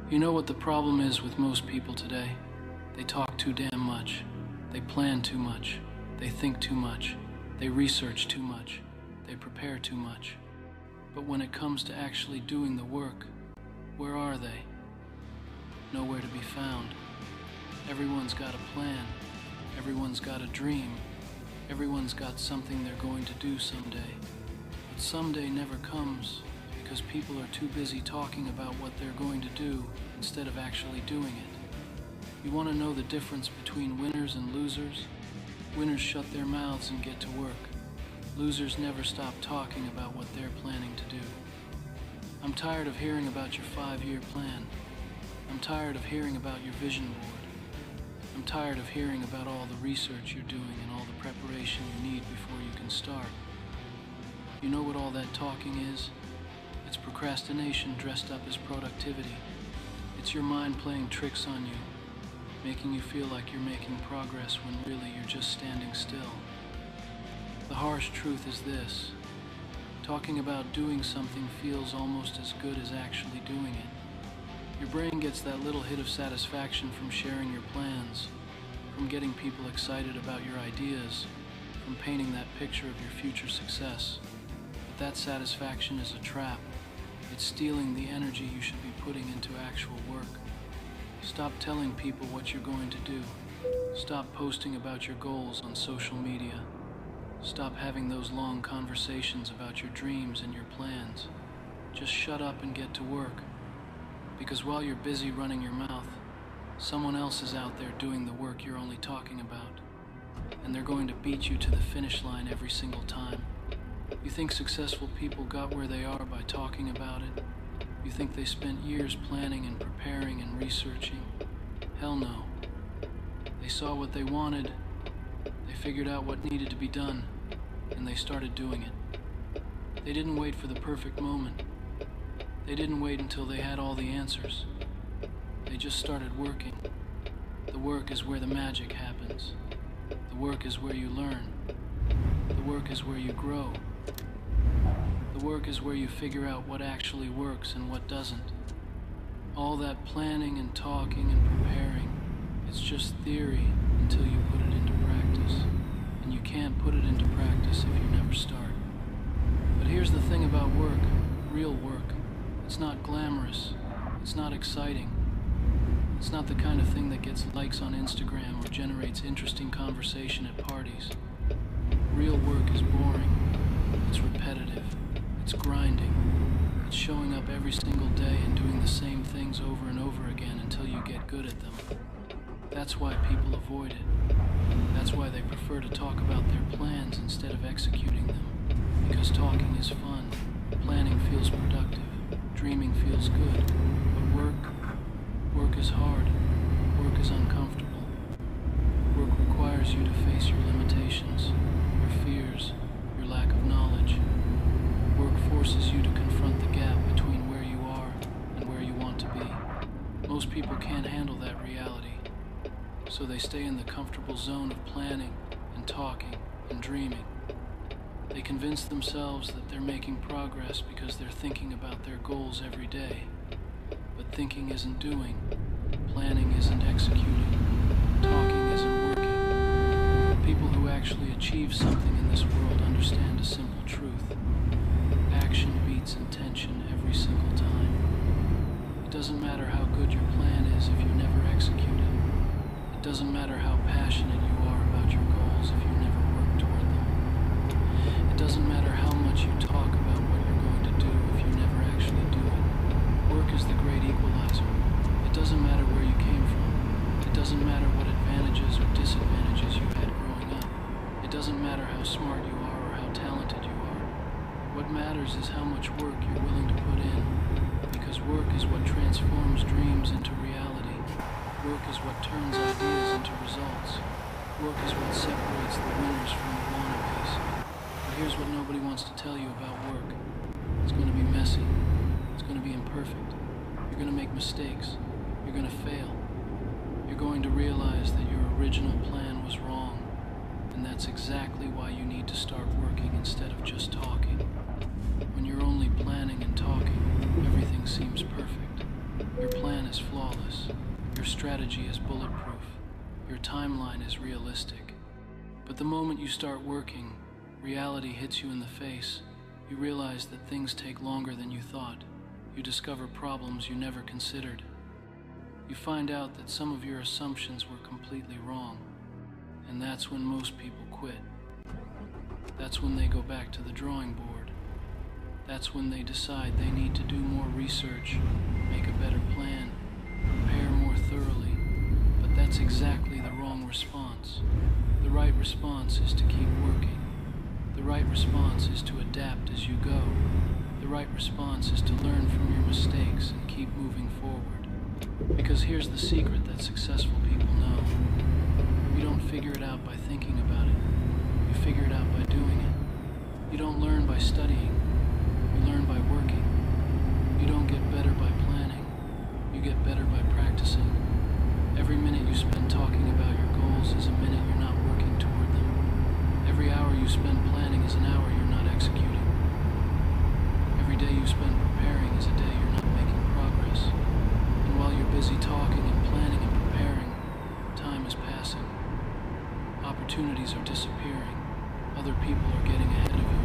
You know what the problem is with most people today? They talk too damn much. They plan too much. They think too much. They research too much. They prepare too much. But when it comes to actually doing the work, where are they? Nowhere to be found. Everyone's got a plan. Everyone's got a dream. Everyone's got something they're going to do someday. But someday never comes because people are too busy talking about what they're going to do instead of actually doing it. You want to know the difference between winners and losers? Winners shut their mouths and get to work. Losers never stop talking about what they're planning to do. I'm tired of hearing about your 5-year plan. I'm tired of hearing about your vision board. I'm tired of hearing about all the research you're doing and all the preparation you need before you can start. You know what all that talking is? It's procrastination dressed up as productivity. It's your mind playing tricks on you, making you feel like you're making progress when really you're just standing still. The harsh truth is this: talking about doing something feels almost as good as actually doing it. Your brain gets that little hit of satisfaction from sharing your plans, from getting people excited about your ideas, from painting that picture of your future success. But that satisfaction is a trap. It's stealing the energy you should be putting into actual work. Stop telling people what you're going to do. Stop posting about your goals on social media. Stop having those long conversations about your dreams and your plans. Just shut up and get to work. Because while you're busy running your mouth, someone else is out there doing the work you're only talking about. And they're going to beat you to the finish line every single time. You think successful people got where they are by talking about it? You think they spent years planning and preparing and researching? Hell no. They saw what they wanted, they figured out what needed to be done, and they started doing it. They didn't wait for the perfect moment. They didn't wait until they had all the answers. They just started working. The work is where the magic happens. The work is where you learn. The work is where you grow. The work is where you figure out what actually works and what doesn't. All that planning and talking and preparing, it's just theory until you put it into practice. And you can't put it into practice if you never start. But here's the thing about work, real work. It's not glamorous. It's not exciting. It's not the kind of thing that gets likes on Instagram or generates interesting conversation at parties. Real work is boring. It's repetitive. It's grinding. It's showing up every single day and doing the same things over and over again until you get good at them. That's why people avoid it. That's why they prefer to talk about their plans instead of executing them. Because talking is fun. Planning feels productive. Dreaming feels good. But work is hard. Work is uncomfortable. Work requires you to face your limitations, your fears, your lack of knowledge. Work forces you to confront the gap between where you are and where you want to be. Most people can't handle that reality, so they stay in the comfortable zone of planning and talking and dreaming. They convince themselves that they're making progress because they're thinking about their goals every day. But thinking isn't doing, planning isn't executing, talking isn't working. People who actually achieve something in this world understand a simple truth. Action beats intention every single time. It doesn't matter how good your plan is if you never execute it. It doesn't matter how passionate you are about your goals if you never work toward them. It doesn't matter how much you talk about what you're going to do if you never actually do it. Work is the great equalizer. It doesn't matter where you came from. It doesn't matter what advantages or disadvantages you had growing up. It doesn't matter how smart you are or how talented you are. What matters is how much work you're willing to put in, because work is what transforms dreams into reality. Work is what turns ideas into results. Work is what separates the winners from the wannabes. But here's what nobody wants to tell you about work. It's going to be messy. It's going to be imperfect. You're going to make mistakes. You're going to fail. You're going to realize that your original plan was wrong. And that's exactly why you need to start working instead of just talking. When you're only planning and talking, everything seems perfect. Your plan is strategy is bulletproof. Your timeline is realistic. But the moment you start working, reality hits you in the face. You realize that things take longer than you thought. You discover problems you never considered. You find out that some of your assumptions were completely wrong. And that's when most people quit. That's when they go back to the drawing board. That's when they decide they need to do more research, make a better plan, prepare more thoroughly. But that's exactly the wrong response. The right response is to keep working. The right response is to adapt as you go. The right response is to learn from your mistakes and keep moving forward. Because here's the secret that successful people know. You don't figure it out by thinking about it. You figure it out by doing it. You don't learn by studying. You learn by working. You don't get better by planning. You get better by practicing. Every minute you spend talking about your goals is a minute you're not working toward them. Every hour you spend planning is an hour you're not executing. Every day you spend preparing is a day you're not making progress. And while you're busy talking and planning and preparing, time is passing. Opportunities are disappearing. Other people are getting ahead of you.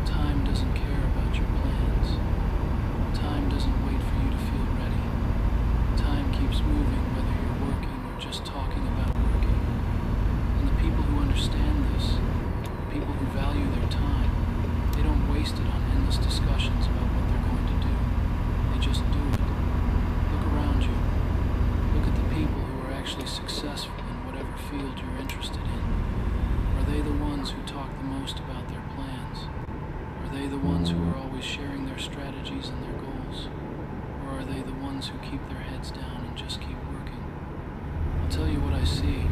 Time doesn't care about your plans. Time doesn't wait for you to feel ready. Time keeps moving whether you're working or just talking about working. And the people who understand this, the people who value their time, they don't waste it on endless discussions about what they're going to do. They just do it. Look around you. Look at the people who are actually successful in whatever field you're interested in. Are they the ones who talk the most about their plans? Are they the ones who are always sharing their strategies and their goals? Or are they the ones who keep their heads down and just keep working? I'll tell you what I see.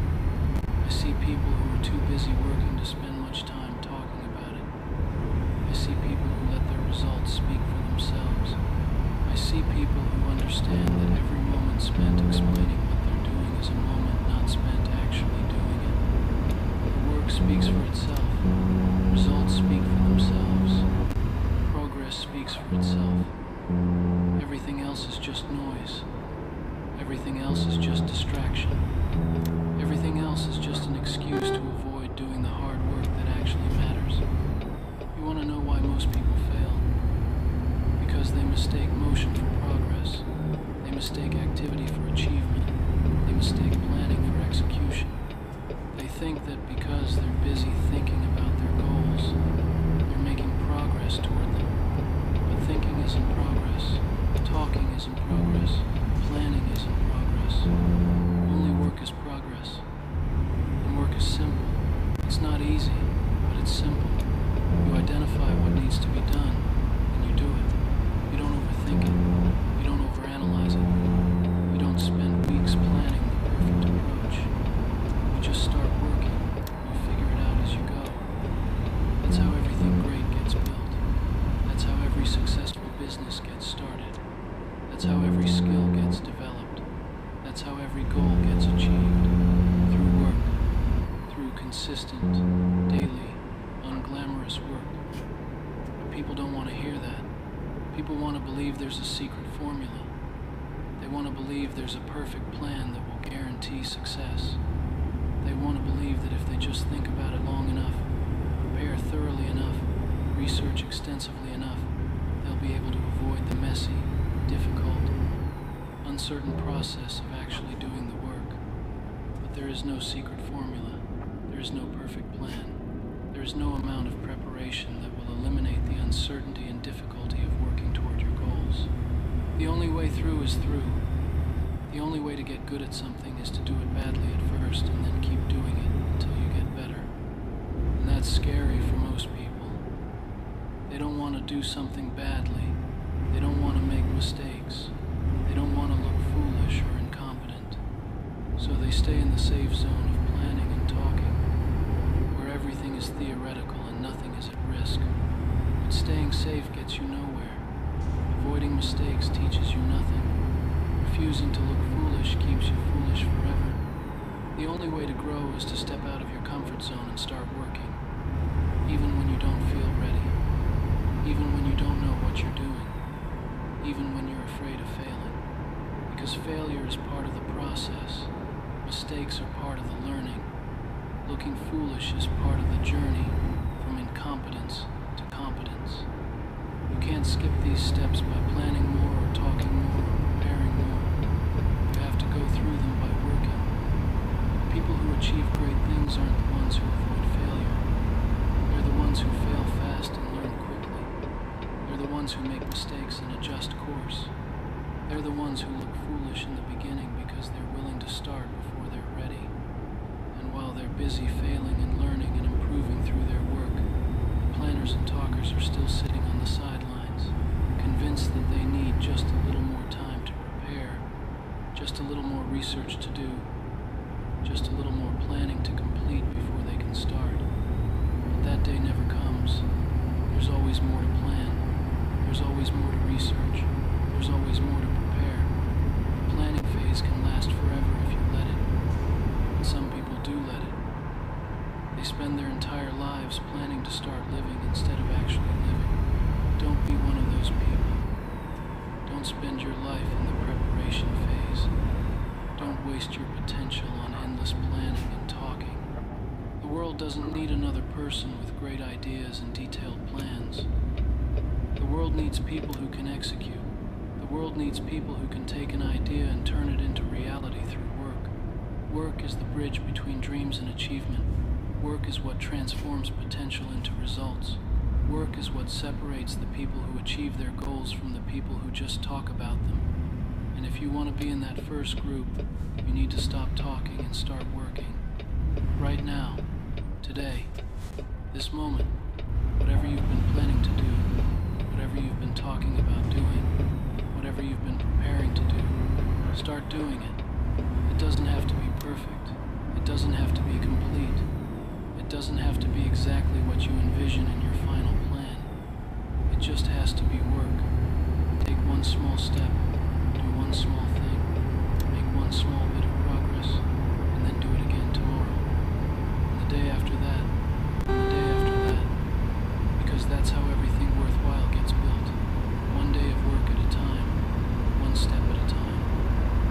I see people who are too busy working to spend much time talking about it. I see people who let their results speak for themselves. I see people who understand that every moment spent explaining what they're doing is a moment not spent actually doing it. The work speaks for itself. Results speak for themselves. Progress speaks for itself. Everything else is just noise. Everything else is just distraction. Everything else is just an excuse to avoid doing the hard work that actually matters. You want to know why most people fail? Because they mistake motion for progress. They mistake activity for achievement. They mistake planning for execution. They think that because they're busy thinking about their goals, they're making progress toward them. But thinking isn't progress. Talking isn't progress. Planning isn't progress. Only work is progress. And work is simple. It's not easy, but it's simple. You identify what needs to be done, and you do it. You don't overthink it. You don't overanalyze it. You don't spend weeks planning the perfect approach. You just start working. You figure it out as you go. That's how everything great gets built. That's how every successful business gets started. That's how every skill gets developed. That's how every goal gets achieved. Through work. Through consistent, daily, unglamorous work. But people don't want to hear that. People want to believe there's a secret formula. They want to believe there's a perfect plan that will guarantee success. They want to believe that if they just think about it long enough, prepare thoroughly enough, research extensively enough, they'll be able to avoid the messy, difficult, uncertain process of actually doing the work. But there is no secret formula. There is no perfect plan. There is no amount of preparation that will eliminate the uncertainty and difficulty of working toward your goals. The only way through is through. The only way to get good at something is to do it badly at first and then keep doing it until you get better. And that's scary for most people. They don't want to do something badly. They don't want to make mistakes. They don't want to look foolish or incompetent. So they stay in the safe zone of planning and talking, where everything is theoretical and nothing is at risk. But staying safe gets you nowhere. Avoiding mistakes teaches you nothing. Refusing to look foolish keeps you foolish forever. The only way to grow is to step out of your comfort zone and start working, even when you don't feel ready, even when you don't know what you're doing, even when you're afraid of failing. Because failure is part of the process. Mistakes are part of the learning. Looking foolish is part of the journey from incompetence to competence. You can't skip these steps by planning more or talking more or preparing more. You have to go through them by working. People who achieve great things aren't the ones who avoid failure. They're the ones who fail fast and learn quickly. They're the ones who make mistakes and adjust course. They're the ones who look foolish in the beginning because they're willing to start before they're ready. And while they're busy failing and learning and improving through their work, the planners and talkers are still sitting on the sidelines, convinced that they need just a little more time to prepare, just a little more research to do, just a little more planning to complete before they can start. But that day never comes. There's always more to plan. There's always more to research. There's always more to prepare. The planning phase can last forever if you let it. And some people do let it. They spend their entire lives planning to start living instead of actually living. Don't be one of those people. Don't spend your life in the preparation phase. Don't waste your potential on endless planning and talking. The world doesn't need another person with great ideas and detailed plans. The world needs people who can execute. The world needs people who can take an idea and turn it into reality through work. Work is the bridge between dreams and achievement. Work is what transforms potential into results. Work is what separates the people who achieve their goals from the people who just talk about them. And if you want to be in that first group, you need to stop talking and start working. Right now, today, this moment, whatever you've been planning to do, whatever you've been talking about doing, whatever you've been preparing to do, start doing it. It doesn't have to be perfect. It doesn't have to be complete. It doesn't have to be exactly what you envision in your final plan. It just has to be work. Take one small step, do one small thing, make one small bit of progress, and then do it again tomorrow. And the day after that, and the day after that. Because that's how everything worthwhile gets built. One day of work at a time, one step at a time,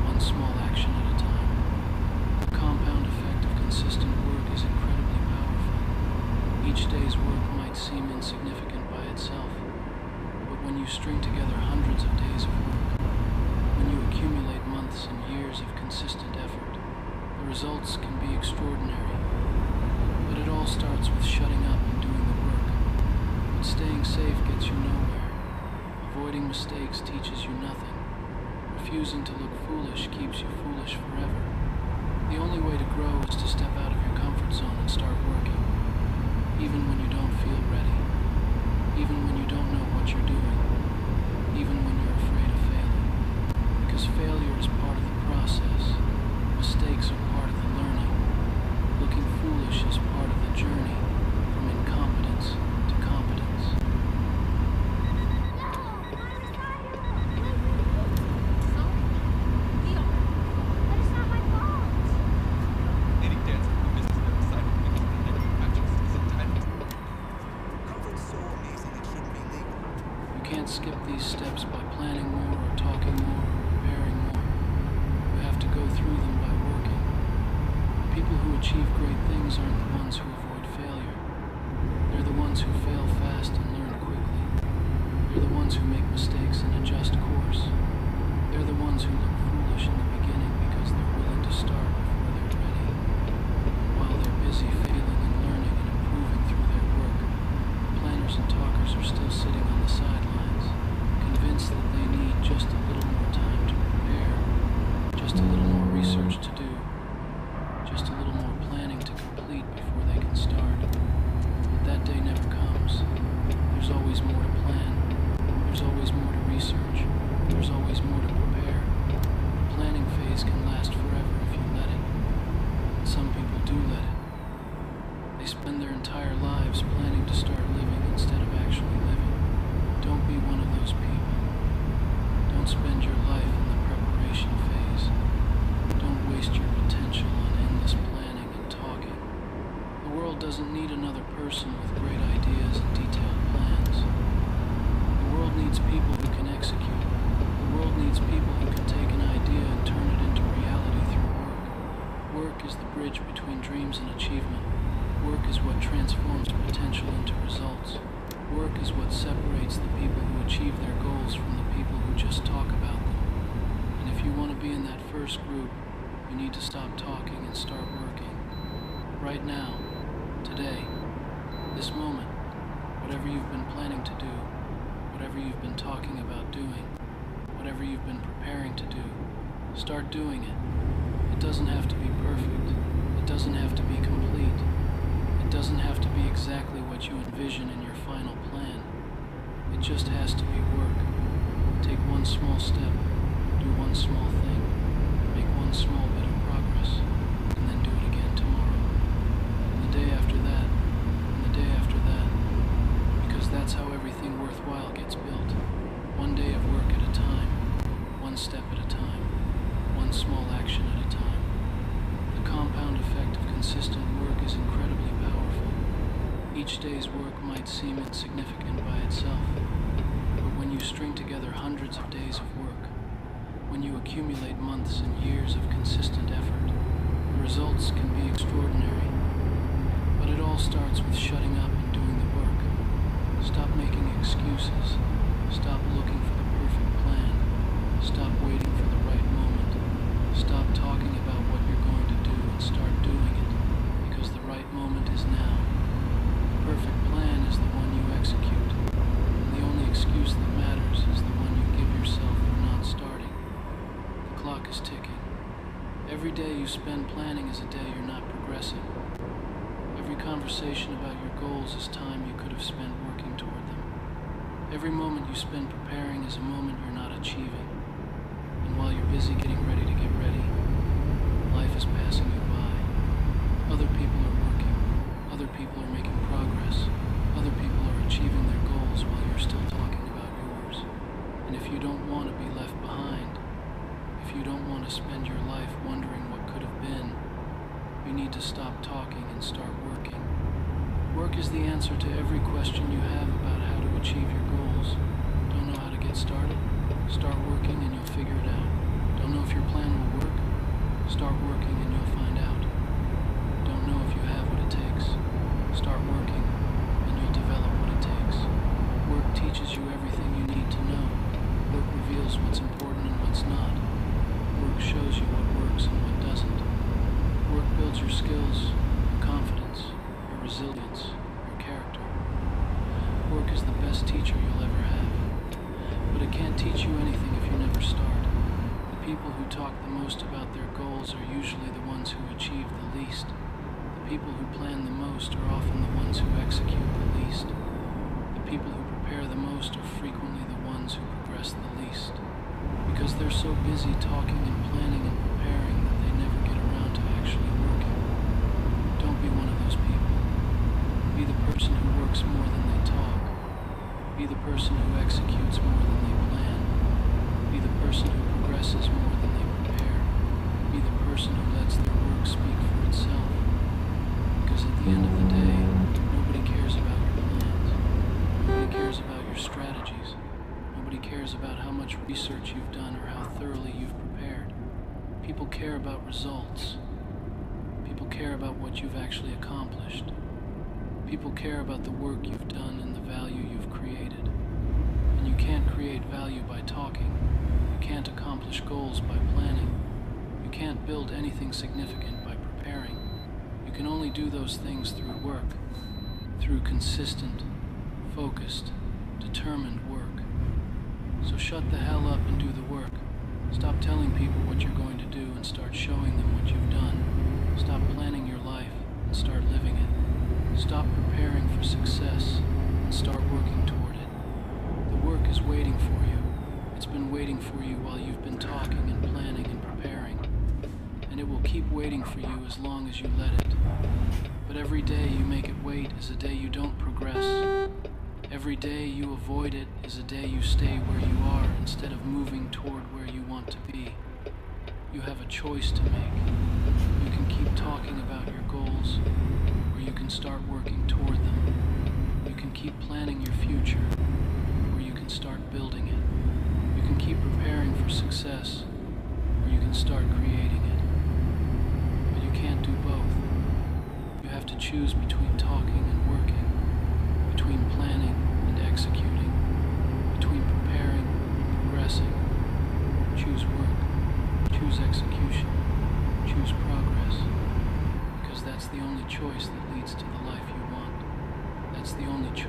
one small action at a time. The compound effect of consistent work is incredibly powerful. Each day's work might seem insignificant by itself, but when you string together hundreds of days of work, when you accumulate months and years of consistent effort, the results can be extraordinary. But it all starts with shutting up and doing the work. But staying safe gets you nowhere. Avoiding mistakes teaches you nothing. Refusing to look foolish keeps you foolish forever. The only way to grow is to step out of your comfort zone and start working. Even when you don't feel ready. Even when you don't know what you're doing. Even when you're afraid of failing. Because failure is part of the process. Mistakes are part of the learning. Looking foolish is part of the journey from incompetence to competence. Skip these steps by planning more or talking more or preparing more. You have to go through them by working. People who achieve great things aren't the ones who avoid failure. They're the ones who fail fast and learn quickly. They're the ones who make mistakes and adjust course. They're the ones who look foolish in the beginning because they're willing to start before they're ready. And while they're busy failing and learning and improving through their work, planners and talkers are still sitting on the sidelines, convinced that they need just a little more time to prepare, just a little more research to do, just a little more planning to complete before they can start. But that day never comes. There's always more to plan. There's always more to research. There's always more to prepare. The planning phase can last forever if you let it. And some people do let it. They spend their entire lives planning to start living instead of actually living. Don't be one of those people. Don't spend your life in the preparation phase. Don't waste your what separates the people who achieve their goals from the people who just talk about them. And if you want to be in that first group, you need to stop talking and start working. Right now, today, this moment, whatever you've been planning to do, whatever you've been talking about doing, whatever you've been preparing to do, start doing it. It doesn't have to be perfect. It doesn't have to be complete. It doesn't have to be exactly what you envision in your final plan. It just has to be work. Take one small step, do one small thing, make one small bit of progress, and then do it again tomorrow. And the day after that, and the day after that. Because that's how everything worthwhile gets built. One day of work at a time, one step at a time, one small action at a time. The compound effect of consistent work is incredibly powerful. Each day's work might seem insignificant by itself, but when you string together hundreds of days of work, when you accumulate months and years of consistent effort, the results can be extraordinary. But it all starts with shutting up and doing the work. Stop making excuses. Stop looking for the perfect plan. Stop waiting for the right moment. Stop talking about what you're going to do and start doing it, because the right moment is now. The perfect plan is the one you execute, and the only excuse that matters is the one you give yourself for not starting. The clock is ticking. Every day you spend planning is a day you're not progressing. Every conversation about your goals is time you could have spent working toward them. Every moment you spend preparing is a moment you're not achieving. And while you're busy getting ready to get ready, life is passing you by. Other people are working. Other people are making progress. Other people are achieving their goals while you're still talking about yours. And if you don't want to be left behind, if you don't want to spend your life wondering what could have been, you need to stop talking and start working. Work is the answer to every question you have about how to achieve your goals. Don't know how to get started? Start working and you'll figure it out. Don't know if your plan will work? Start working and you'll find out. Don't know if you have what it takes? Start working and you'll develop what it takes. Work teaches you everything you need to know. Work reveals what's important and what's not. Work shows you what works and what doesn't. Work builds your skills, your confidence, your resilience, your character. Work is the best teacher you'll ever have. But it can't teach you anything if you never start. The people who talk the most about their goals are usually the ones who achieve the least. The people who plan the most are often the ones who execute the least. The people who prepare the most are frequently the ones who progress the least. Because they're so busy talking and planning and preparing that they never get around to actually working. Don't be one of those people. Be the person who works more than they talk. Be the person who executes more than they plan. Be the person who progresses more than they prepare. Be the person who lets their work speak for itself. Because at the end of the day, nobody cares about your plans. Nobody cares about your strategies. Nobody cares about how much research you've done or how thoroughly you've prepared. People care about results. People care about what you've actually accomplished. People care about the work you've done and the value you've created. And you can't create value by talking. You can't accomplish goals by planning. You can't build anything significant by preparing. You can only do those things through work. Through consistent, focused, determined work. So shut the hell up and do the work. Stop telling people what you're going to do and start showing them what you've done. Stop planning your life and start living it. Stop preparing for success and start working toward it. The work is waiting for you. It's been waiting for you while you've been talking and planning and preparing. And it will keep waiting for you as long as you let it. But every day you make it wait is a day you don't progress. Every day you avoid it is a day you stay where you are instead of moving toward where you want to be. You have a choice to make. You can keep talking about your goals, or you can start working toward them. You can keep planning your future, or you can start building it. You can keep preparing for success, or you can start creating it. But you can't do both. You have to choose between talking and working, between planning and executing.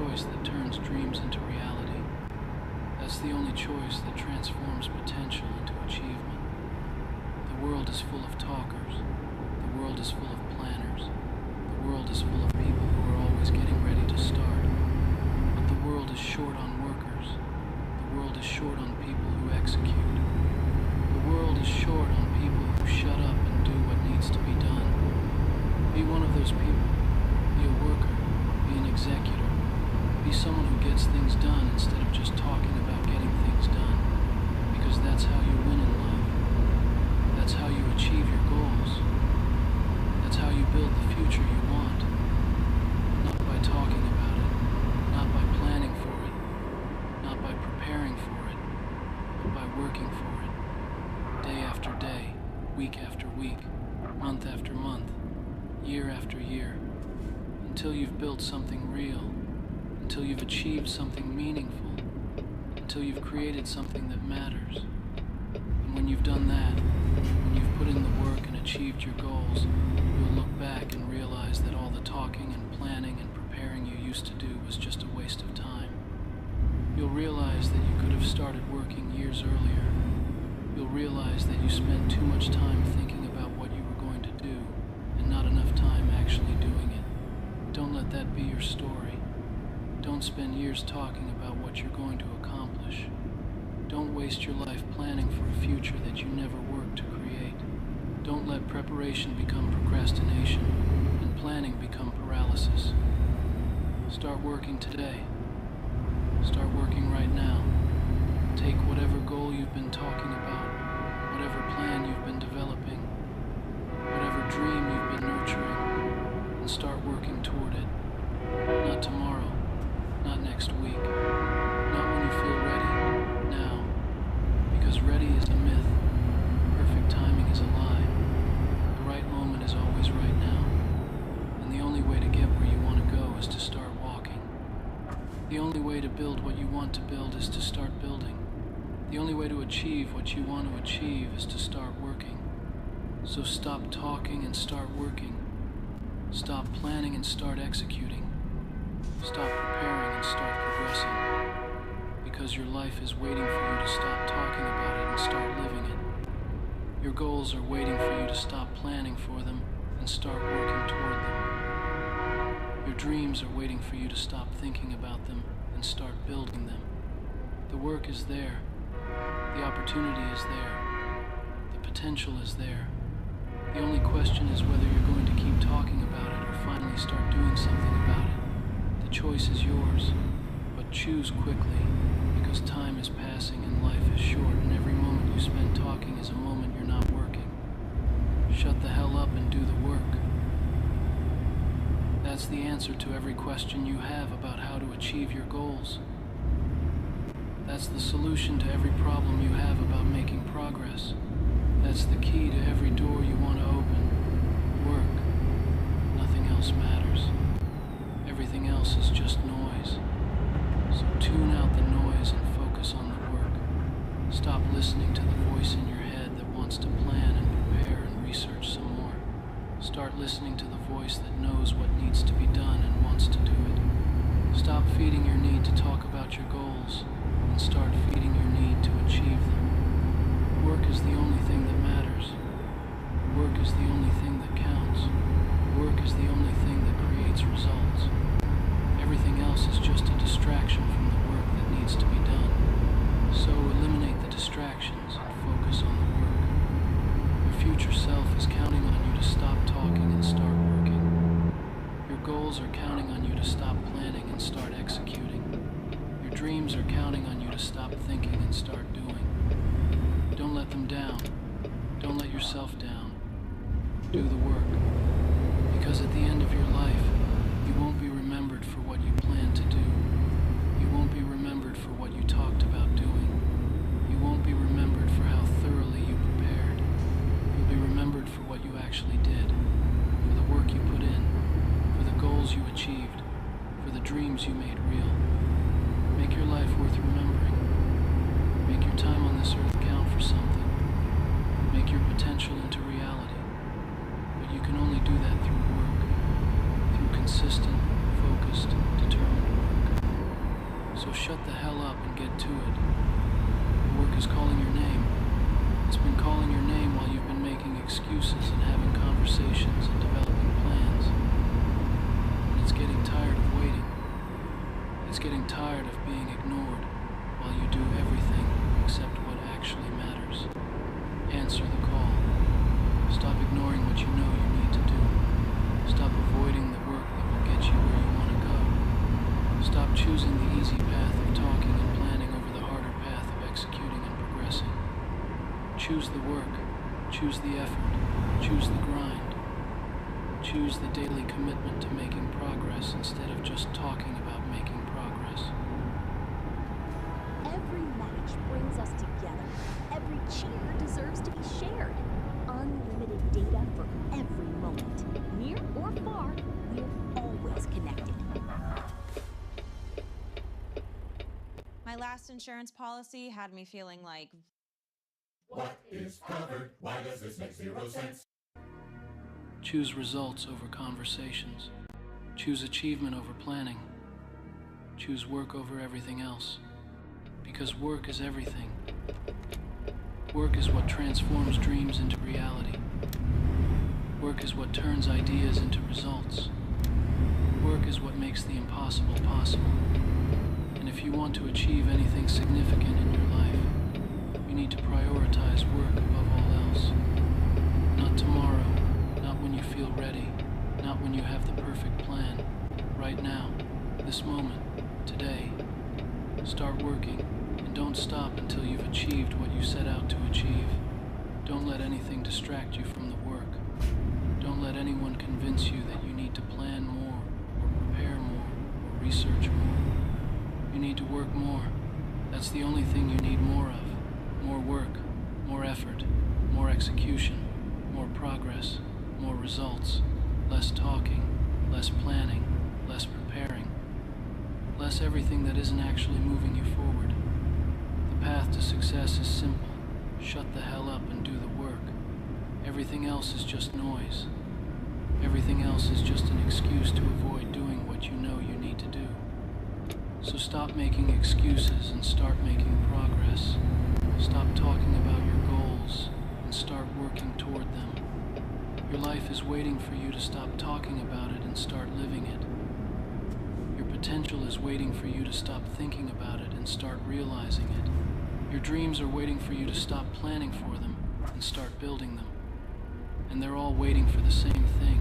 choice that turns dreams into reality. That's the only choice that transforms potential into achievement. The world is full of talkers. The world is full of planners. The world is full of people who are always getting ready to start. But the world is short on workers. The world is short on people who execute. The world is short on people who shut up and do what needs to be done. Be one of those people. Be a worker. Be an executor. Be someone who gets things done instead of just talking about getting things done. Because that's how you win in life. That's how you achieve your goals. That's how you build the future you want. Not by talking about it. Not by planning for it. Not by preparing for it. But by working for it. Day after day. Week after week. Month after month. Year after year. Until you've built something real. Until you've achieved something meaningful. Until you've created something that matters. And when you've done that, when you've put in the work and achieved your goals, you'll look back and realize that all the talking and planning and preparing you used to do was just a waste of time. You'll realize that you could have started working years earlier. You'll realize that you spent too much time thinking about what you were going to do and not enough time actually doing it. Don't let that be your story. Don't spend years talking about what you're going to accomplish. Don't waste your life planning for a future that you never worked to create. Don't let preparation become procrastination and planning become paralysis. Start working today. Start working right now. Take whatever goal you've been talking about, whatever plan you've been developing, whatever dream you've been nurturing, and start working toward it. Not tomorrow, not next week, not when you feel ready, now. Because ready is a myth. Perfect timing is a lie. The right moment is always right now. And the only way to get where you want to go is to start walking. The only way to build what you want to build is to start building. The only way to achieve what you want to achieve is to start working. So stop talking and start working. Stop planning and start executing. Stop preparing and start progressing. Because your life is waiting for you to stop talking about it and start living it. Your goals are waiting for you to stop planning for them and start working toward them. Your dreams are waiting for you to stop thinking about them and start building them. The work is there. The opportunity is there. The potential is there. The only question is whether you're going to keep talking about it or finally start doing something about it. The choice is yours, but choose quickly, because time is passing and life is short, and every moment you spend talking is a moment you're not working. Shut the hell up and do the work. That's the answer to every question you have about how to achieve your goals. That's the solution to every problem you have about making progress. That's the key to every door you want to open. Work. Nothing else matters. Everything else is just noise. So tune out the noise and focus on the work. Stop listening to the voice in your head that wants to plan and prepare and research some more. Start listening to the voice that knows what needs to be done and wants to do it. Stop feeding your need to talk about your goals and start feeding your need to achieve them. Work is the only thing that matters. Work is the only thing that counts. Work is the only thing that creates results. Everything else is just a distraction from the work that needs to be done. So eliminate the distractions and focus on the work. Your future self is counting on you to stop talking and start working. Your goals are counting on you to stop planning and start executing. Your dreams are counting on you to stop thinking and start doing. Don't let them down. Don't let yourself down. Do the work. Because at the end of your life, you won't be remembered for what you plan to do. You won't be remembered for what you talked about doing. You won't be remembered for how thoroughly you prepared. You'll be remembered for what you actually did, for the work you put in, for the goals you achieved, for the dreams you made real. Make your life worth remembering. Make your time on this earth count for something. Make your potential into reality. But you can only do that through work, through consistent, focused, determined work. So shut the hell up and get to it. The work is calling your name. It's been calling your name while you've been making excuses and having conversations and developing plans. And it's getting tired of waiting. It's getting tired of being ignored while you do everything except what actually matters. Answer the call. Stop ignoring what you know you need to do. Stop avoiding the work that will get you where you want to go. Stop choosing the easy path of talking and planning over the harder path of executing and progressing. Choose the work. Choose the effort. Choose the grind. Choose the daily commitment to making progress instead of just talking about making progress. Every match brings us together. Every cheer deserves to be shared. Unlimited data for every moment. Near or far, we're always connected. My last insurance policy had me feeling like... What is covered? Why does this make zero sense? Choose results over conversations. Choose achievement over planning. Choose work over everything else. Because work is everything. Work is what transforms dreams into reality. Work is what turns ideas into results. Work is what makes the impossible possible. And if you want to achieve anything significant in your life, you need to prioritize work above all else. Not tomorrow, not when you feel ready, not when you have the perfect plan. Right now, this moment, today. Start working, and don't stop until you've achieved what you set out to achieve. Don't let anything distract you from the work. Don't let anyone convince you that you need to plan more, or prepare more, or research more. You need to work more. That's the only thing you need more of. More work, more effort, more execution, more progress, more results, less talking, less planning, less preparing, less everything that isn't actually moving you forward. The path to success is simple. Shut the hell up and do the work. Everything else is just noise. Everything else is just an excuse to avoid doing what you know you need to do. So stop making excuses and start making progress. Stop talking about your goals and start working toward them. Your life is waiting for you to stop talking about it and start living it. Your potential is waiting for you to stop thinking about it and start realizing it. Your dreams are waiting for you to stop planning for them and start building them. And they're all waiting for the same thing,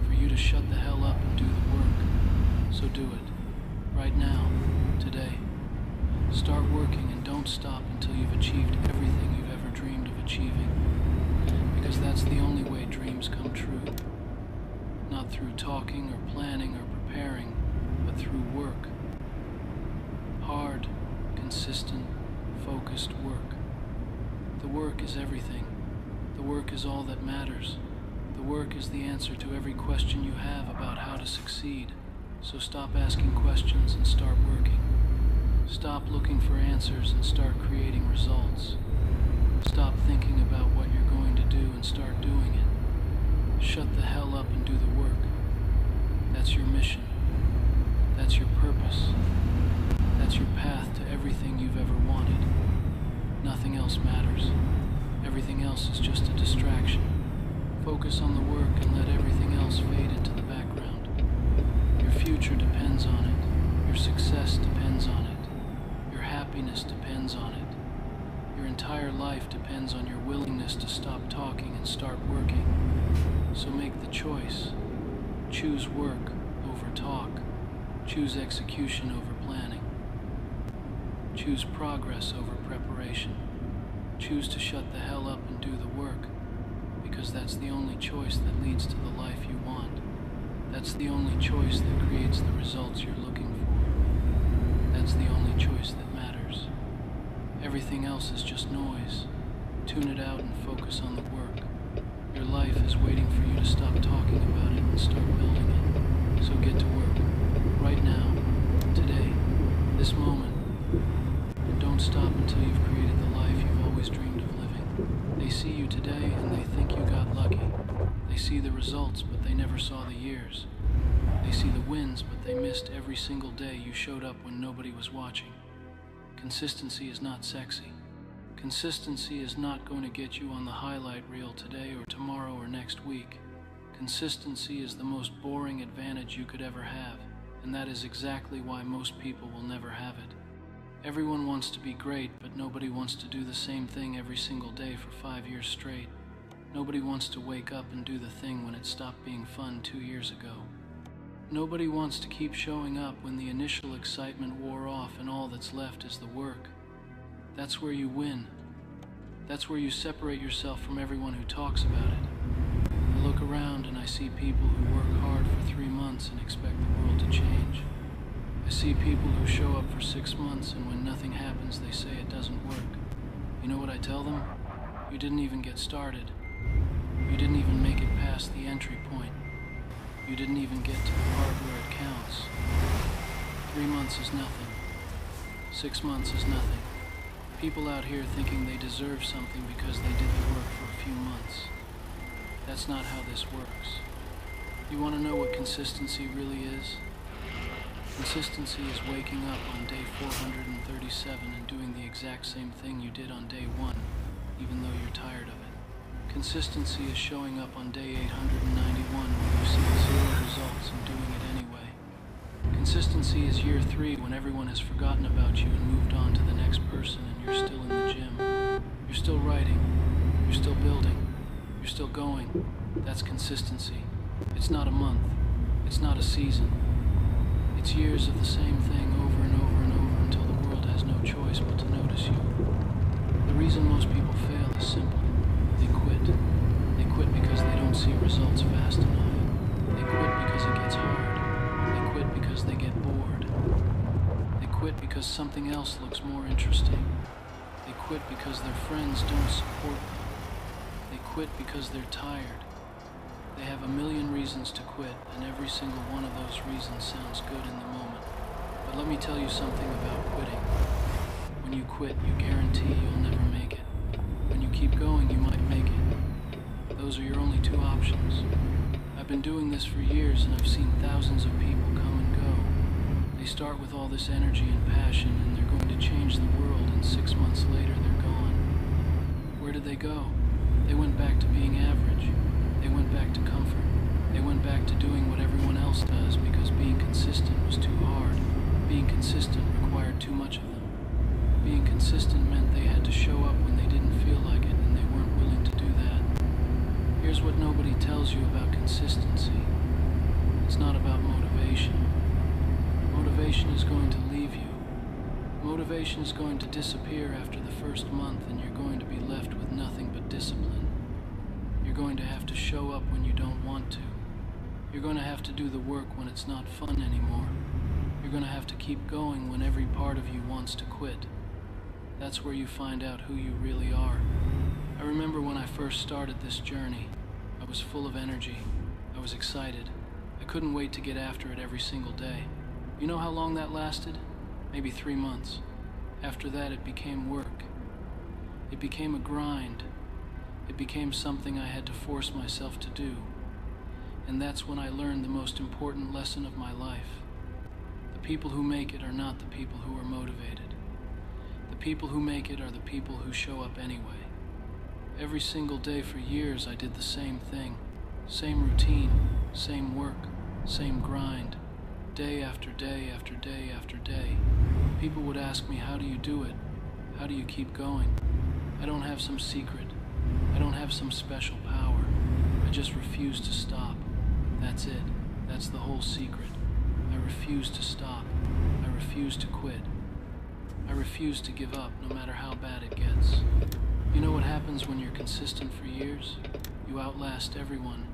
for you to shut the hell up and do the work. So do it. Right now, today. Start working and don't stop until you've achieved everything you've ever dreamed of achieving. Because that's the only way dreams come true. Not through talking or planning or preparing, but through work. Hard, consistent, focused work. The work is everything. The work is all that matters. The work is the answer to every question you have about how to succeed. So stop asking questions and start working. Stop looking for answers and start creating results. Stop thinking about what you're going to do and start doing it. Shut the hell up and do the work. That's your mission. That's your purpose. That's your path to everything you've ever wanted. Nothing else matters. Everything else is just a distraction. Focus on the work and let everything else fade into the background. Your future depends on it. Your success depends on it. Your happiness depends on it. Your entire life depends on your willingness to stop talking and start working. So make the choice. Choose work over talk. Choose execution over planning. Choose progress over preparation. Choose to shut the hell up and do the work, because that's the only choice that leads to the life you want. That's the only choice that creates the results you're looking for. That's the only choice that matters. Everything else is just noise. Tune it out and focus on the work. Your life is waiting for you to stop talking about it and start building it. So get to work. Right now. Today. This moment. And don't stop until you've created the life you've always dreamed of living. They see you today and they think you got lucky. They see the results, but they never saw the years. They see the wins, but they missed every single day you showed up when nobody was watching. Consistency is not sexy. Consistency is not going to get you on the highlight reel today or tomorrow or next week. Consistency is the most boring advantage you could ever have, and that is exactly why most people will never have it. Everyone wants to be great, but nobody wants to do the same thing every single day for 5 years straight. Nobody wants to wake up and do the thing when it stopped being fun 2 years ago. Nobody wants to keep showing up when the initial excitement wore off and all that's left is the work. That's where you win. That's where you separate yourself from everyone who talks about it. I look around and I see people who work hard for 3 months and expect the world to change. I see people who show up for 6 months and when nothing happens they say it doesn't work. You know what I tell them? You didn't even get started. You didn't even make it past the entry point. You didn't even get to the part where it counts. 3 months is nothing. 6 months is nothing. People out here thinking they deserve something because they did the work for a few months. That's not how this works. You want to know what consistency really is? Consistency is waking up on day 437 and doing the exact same thing you did on day 1, even though you're tired of it. Consistency is showing up on day 891 when you see 0 results and doing it anyway. Consistency is year 3 when everyone has forgotten about you and moved on to the next person and you're still in the gym. You're still writing. You're still building. You're still going. That's consistency. It's not a month. It's not a season. It's years of the same thing over and over and over until the world has no choice but to notice you. The reason most people fail is simple. They quit. They quit because they don't see results fast enough. They quit because it gets hard. They quit because they get bored. They quit because something else looks more interesting. They quit because their friends don't support them. They quit because they're tired. They have a million reasons to quit, and every single one of those reasons sounds good in the moment. But let me tell you something about quitting. When you quit, you guarantee you'll never make it. When you keep going, you might make it. Those are your only 2 options. I've been doing this for years, and I've seen thousands of people come and go. They start with all this energy and passion, and they're going to change the world, and 6 months later, they're gone. Where did they go? They went back to being average. They went back to comfort. They went back to doing what everyone else does because being consistent was too hard. Being consistent required too much of them. Being consistent meant they had to show up when they didn't feel like it and they weren't willing to do that. Here's what nobody tells you about consistency. It's not about motivation. Motivation is going to leave you. Motivation is going to disappear after the first month and you're going to be left with nothing but discipline. You're going to have to show up when you don't want to. You're going to have to do the work when it's not fun anymore. You're going to have to keep going when every part of you wants to quit. That's where you find out who you really are. I remember when I first started this journey. I was full of energy. I was excited. I couldn't wait to get after it every single day. You know how long that lasted? Maybe 3 months. After that, it became work. It became a grind. It became something I had to force myself to do. And that's when I learned the most important lesson of my life. The people who make it are not the people who are motivated. The people who make it are the people who show up anyway. Every single day for years I did the same thing. Same routine, same work, same grind. Day after day after day after day. People would ask me, how do you do it? How do you keep going? I don't have some secret. I don't have some special power. I just refuse to stop. That's it. That's the whole secret. I refuse to stop. I refuse to quit. I refuse to give up no matter how bad it gets. You know what happens when you're consistent for years? You outlast everyone.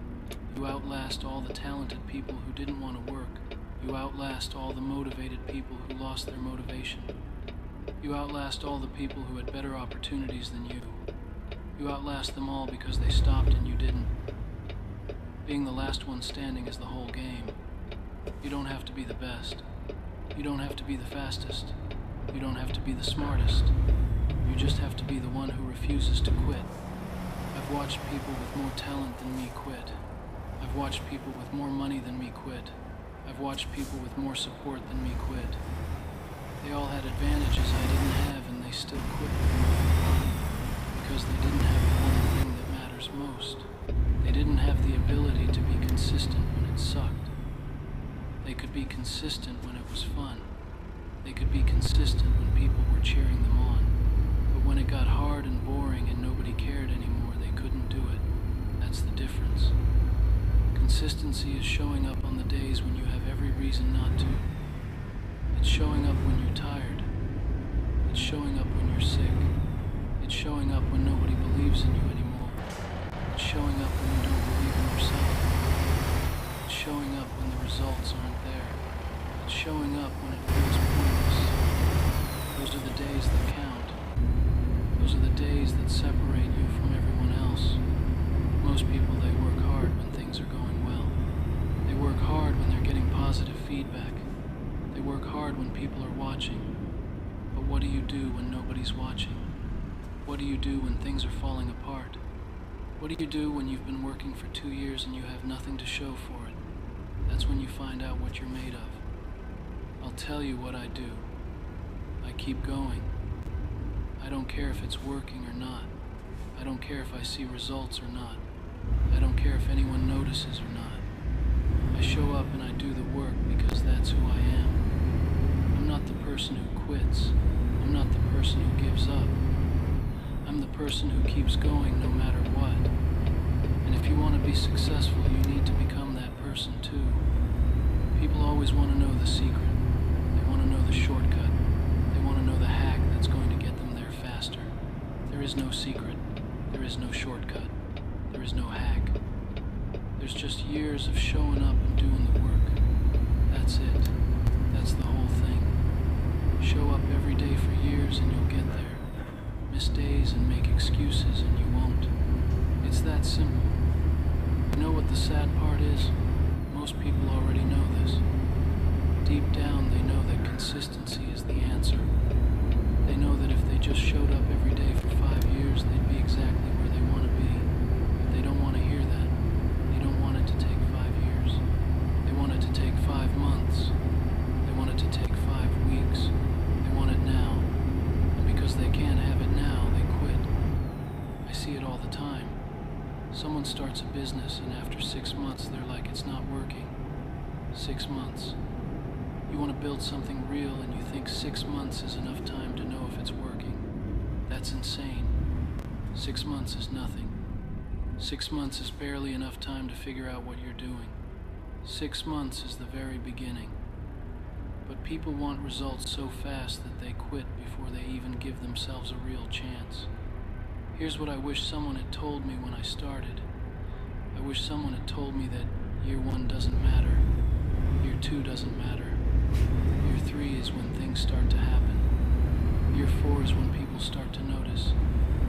You outlast all the talented people who didn't want to work. You outlast all the motivated people who lost their motivation. You outlast all the people who had better opportunities than you. You outlast them all because they stopped and you didn't. Being the last one standing is the whole game. You don't have to be the best. You don't have to be the fastest. You don't have to be the smartest. You just have to be the one who refuses to quit. I've watched people with more talent than me quit. I've watched people with more money than me quit. I've watched people with more support than me quit. They all had advantages I didn't have, and they still quit. Because they didn't have the one thing that matters most. They didn't have the ability to be consistent when it sucked. They could be consistent when it was fun. They could be consistent when people were cheering them on. But when it got hard and boring and nobody cared anymore, they couldn't do it. That's the difference. Consistency is showing up on the days when you have every reason not to. It's showing up when you're tired. It's showing up when you're sick. It's showing up when nobody believes in you anymore. It's showing up when you don't believe in yourself. It's showing up when the results aren't there. It's showing up when it feels pointless. Those are the days that count. Those are the days that separate you from everyone else. Most people, they work hard when things are going well. They work hard when they're getting positive feedback. They work hard when people are watching. But what do you do when nobody's watching? What do you do when things are falling apart? What do you do when you've been working for 2 years and you have nothing to show for it? That's when you find out what you're made of. I'll tell you what I do. I keep going. I don't care if it's working or not. I don't care if I see results or not. I don't care if anyone notices or not. I show up and I do the work because that's who I am. I'm not the person who quits. I'm not the person who gives up. I'm the person who keeps going no matter what. And if you want to be successful, you need to become that person too. People always want to know the secret. They want to know the shortcut. They want to know the hack that's going to get them there faster. There is no secret. There is no shortcut. There is no hack. There's just years of showing up and doing the work. That's it. That's the whole thing. Show up every day for years and you'll get there. Miss days and make excuses and you won't. It's that simple. You know what the sad part is? Most people already know this. Deep down they know that consistency is the answer. They know that if they just showed up every day for 5 years, they'd be exactly where they want to be. But they don't want to hear that. They don't want it to take 5 years. They want it to take 5 months. They want it to take 5 weeks. They want it now. And because they can't have it now, they quit. I see it all the time. Someone starts a business and after 6 months they're like, it's not working. 6 months. You want to build something real and you think 6 months is enough time to know if it's working. That's insane. 6 months is nothing. 6 months is barely enough time to figure out what you're doing. 6 months is the very beginning. But people want results so fast that they quit before they even give themselves a real chance. Here's what I wish someone had told me when I started. I wish someone had told me that year 1 doesn't matter. Year 2 doesn't matter. Year 3 is when things start to happen. Year 4 is when people start to notice.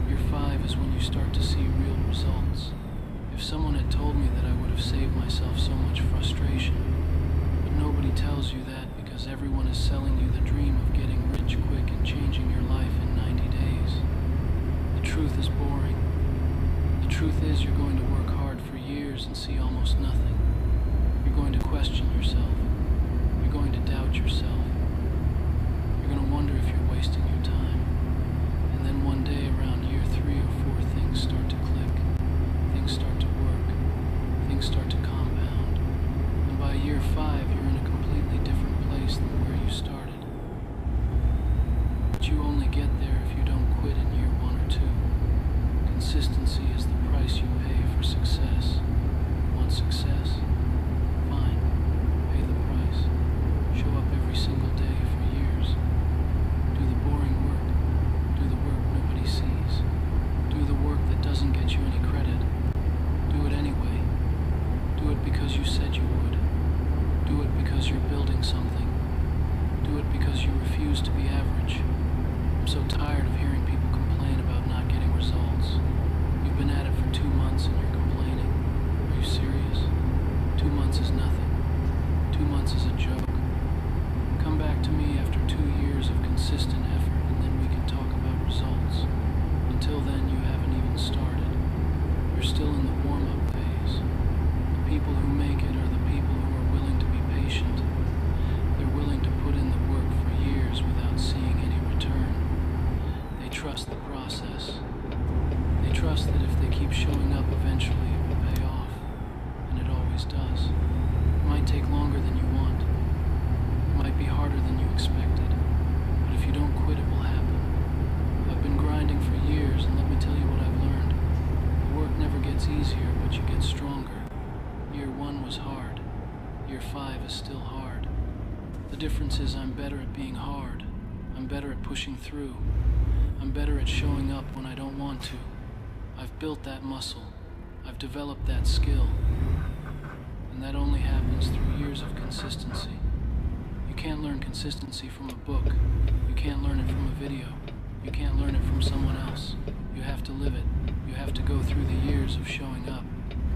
Year 5 is when you start to see real results. If someone had told me that, I would have saved myself so much frustration. But nobody tells you that because everyone is selling you the dream of getting rich quick and changing your life in 90 days. The truth is boring. The truth is you're going to work hard for years and see almost nothing. You're going to question yourself. You're going to doubt yourself. You're going to wonder if you're wasting your time. And then one day around year 3 or 4, things start to click. Things start to work. Things start to compound. And by year 5, you're in a completely different place than where you started. But you only get there if you don't quit in year 1 or 2. Consistency is the price you pay for success. Want success? Fine. Pay the price. Show up every single difference is I'm better at being hard. I'm better at pushing through. I'm better at showing up when I don't want to. I've built that muscle. I've developed that skill. And that only happens through years of consistency. You can't learn consistency from a book. You can't learn it from a video. You can't learn it from someone else. You have to live it. You have to go through the years of showing up.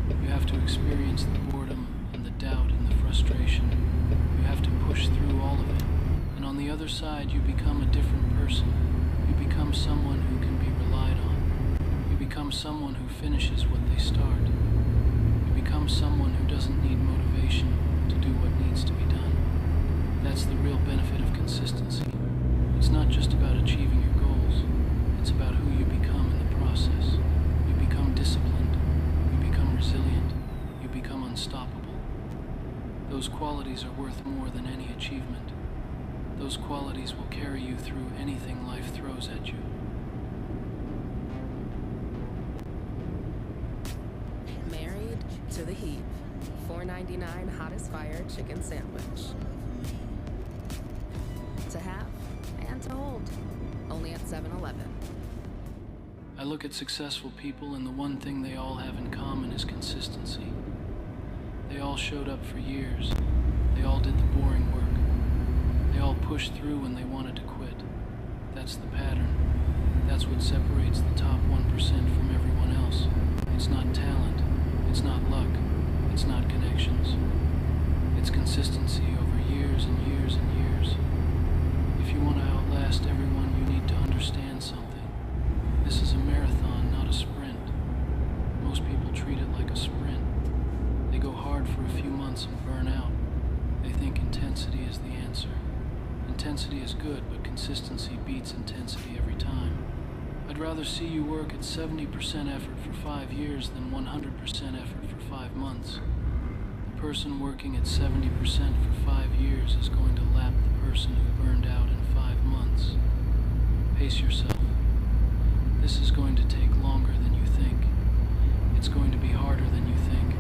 You have to experience the boredom and the doubt and the frustration. You have to push through all of it. And on the other side, you become a different person. You become someone who can be relied on. You become someone who finishes what they start. You become someone who doesn't need motivation to do what needs to be done. That's the real benefit of consistency. It's not just about achieving your goals. It's about who you become in the process. You become disciplined. You become resilient. You become unstoppable. Those qualities are worth more than any achievement. Those qualities will carry you through anything life throws at you. Married to the heat. $4.99 hottest fire chicken sandwich. To have and to hold. Only at 7-Eleven. I look at successful people, and the one thing they all have in common is consistency. They all showed up for years. They all did the boring work. They all pushed through when they wanted to quit. That's the pattern. That's what separates the top 1% from everyone else. It's not talent. It's not luck. It's not connections. It's consistency over years and years and years. If you want to outlast everyone, you need to understand something. This is a marathon, not a sprint. Most people treat it like a sprint. They go hard for a few months and burn out. They think intensity is the answer. Intensity is good, but consistency beats intensity every time. I'd rather see you work at 70% effort for 5 years than 100% effort for 5 months. The person working at 70% for 5 years is going to lap the person who burned out in 5 months. Pace yourself. This is going to take longer than you think. It's going to be harder than you think.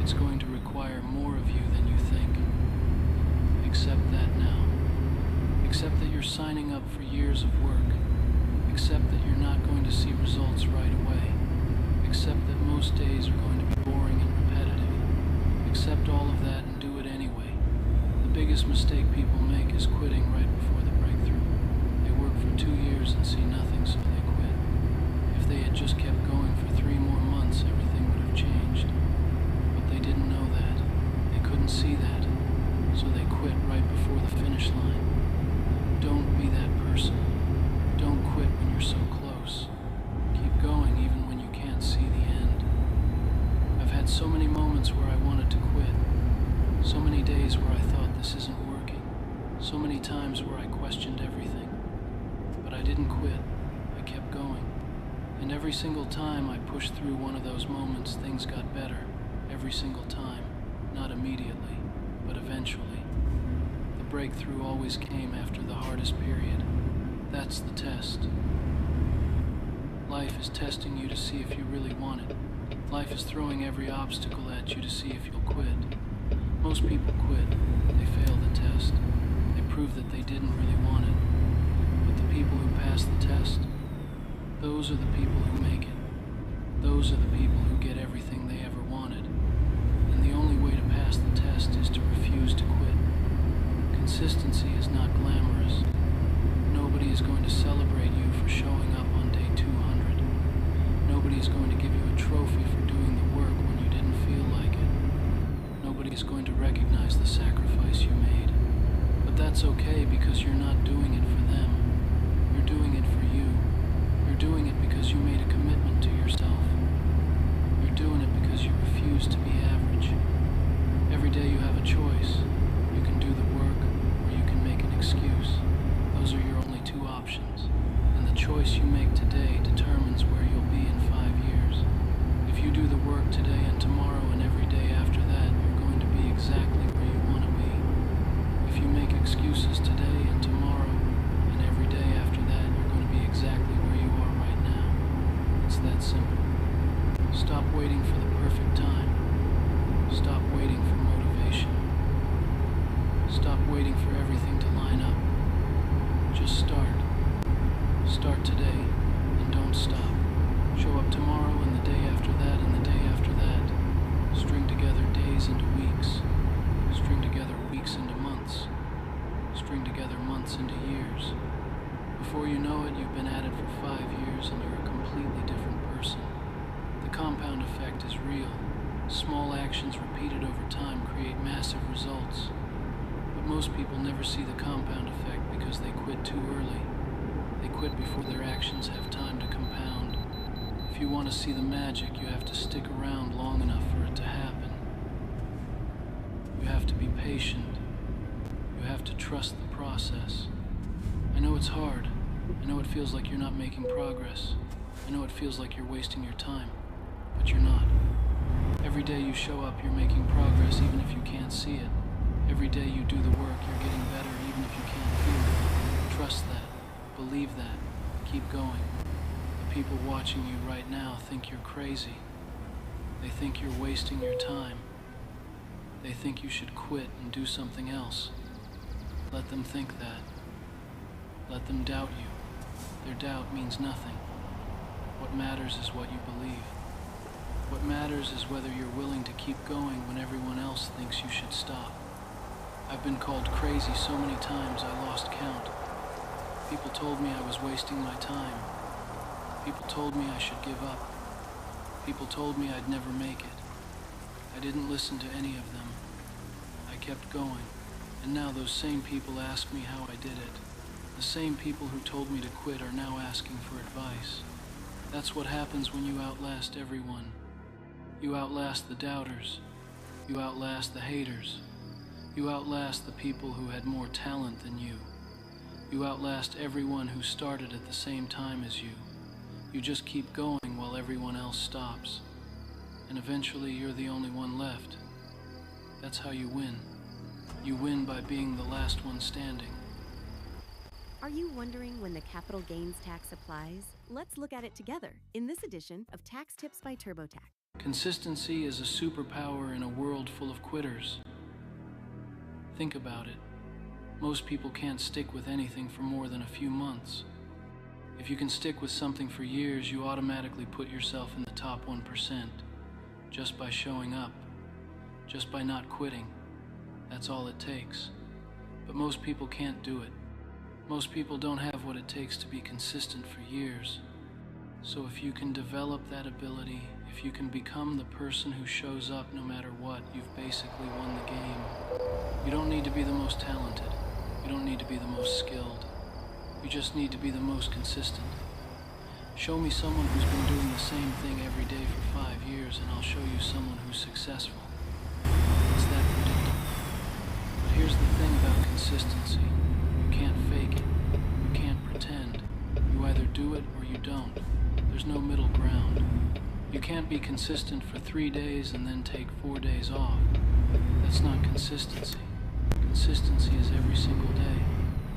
It's going to require more of you than you think. Accept that now. Accept that you're signing up for years of work. Accept that you're not going to see results right away. Accept that most days are going to be boring and repetitive. Accept all of that and do it anyway. The biggest mistake people make is quitting right before the breakthrough. They work for 2 years and see nothing, so they quit. If they had just kept going for 3 more months, everything would have changed. But they didn't know that. They couldn't see that. So they quit right before the finish line. Don't be that person. Don't quit when you're so close. Keep going even when you can't see the end. I've had so many moments where I wanted to quit. So many days where I thought this isn't working. So many times where I questioned everything. But I didn't quit. I kept going. And every single time I pushed through one of those moments, things got better. Every single time. Not immediately, but eventually. The breakthrough always came after the hardest period. That's the test. Life is testing you to see if you really want it. Life is throwing every obstacle at you to see if you'll quit. Most people quit. They fail the test. They prove that they didn't really want it. But the people who pass the test, those are the people who make it. Those are the people who get everything they ever wanted. And the only way to pass the test is to refuse to quit. Consistency is not glamorous. Nobody is going to celebrate you for showing up on day 200. Nobody is going to give you a trophy for doing the work when you didn't feel like it. Nobody is going to recognize the sacrifice you made. But that's okay because you're not doing it for them. You're doing it for you. You're doing it because you made a commitment to yourself. You're doing it because you refuse to be average. Every day you have a choice. You can do the work or you can make an excuse. Those are your only 2 options. And the choice you make today determines where you'll be in 5 years. If you do the work today and tomorrow and every day after that, you're going to be exactly where you want to be. If you make excuses today and tomorrow and every day after that, you're going to be exactly where you are right now. It's that simple. Stop waiting for the perfect time. Stop waiting for motivation. Stop waiting for Just start. Start today, and don't stop. Show up tomorrow and the day after that and the day after that. String together days into weeks. String together weeks into months. String together months into years. Before you know it, you've been at it for 5 years and you're a completely different person. The compound effect is real. Small actions repeated over time create massive results. But most people never see the compound effect because they quit too early. They quit before their actions have time to compound. If you want to see the magic, you have to stick around long enough for it to happen. You have to be patient. You have to trust the process. I know it's hard. I know it feels like you're not making progress. I know it feels like you're wasting your time, but you're not. Every day you show up, you're making progress even if you can't see it. Every day you do the work, you're getting better even if you can't feel it. Trust that. Believe that. Keep going. The people watching you right now think you're crazy. They think you're wasting your time. They think you should quit and do something else. Let them think that. Let them doubt you. Their doubt means nothing. What matters is what you believe. What matters is whether you're willing to keep going when everyone else thinks you should stop. I've been called crazy so many times I lost count. People told me I was wasting my time. People told me I should give up. People told me I'd never make it. I didn't listen to any of them. I kept going, and now those same people ask me how I did it. The same people who told me to quit are now asking for advice. That's what happens when you outlast everyone. You outlast the doubters. You outlast the haters. You outlast the people who had more talent than you. You outlast everyone who started at the same time as you. You just keep going while everyone else stops. And eventually you're the only one left. That's how you win. You win by being the last one standing. Are you wondering when the capital gains tax applies? Let's look at it together in this edition of Tax Tips by TurboTax. Consistency is a superpower in a world full of quitters. Think about it. Most people can't stick with anything for more than a few months. If you can stick with something for years, you automatically put yourself in the top 1%. Just by showing up. Just by not quitting. That's all it takes. But most people can't do it. Most people don't have what it takes to be consistent for years. So if you can develop that ability, if you can become the person who shows up no matter what, you've basically won the game. You don't need to be the most talented. You don't need to be the most skilled. You just need to be the most consistent. Show me someone who's been doing the same thing every day for 5 years, and I'll show you someone who's successful. It's that predictable. But here's the thing about consistency. You can't fake it. You can't pretend. You either do it or you don't. There's no middle ground. You can't be consistent for 3 days and then take 4 days off. That's not consistency. Consistency is every single day.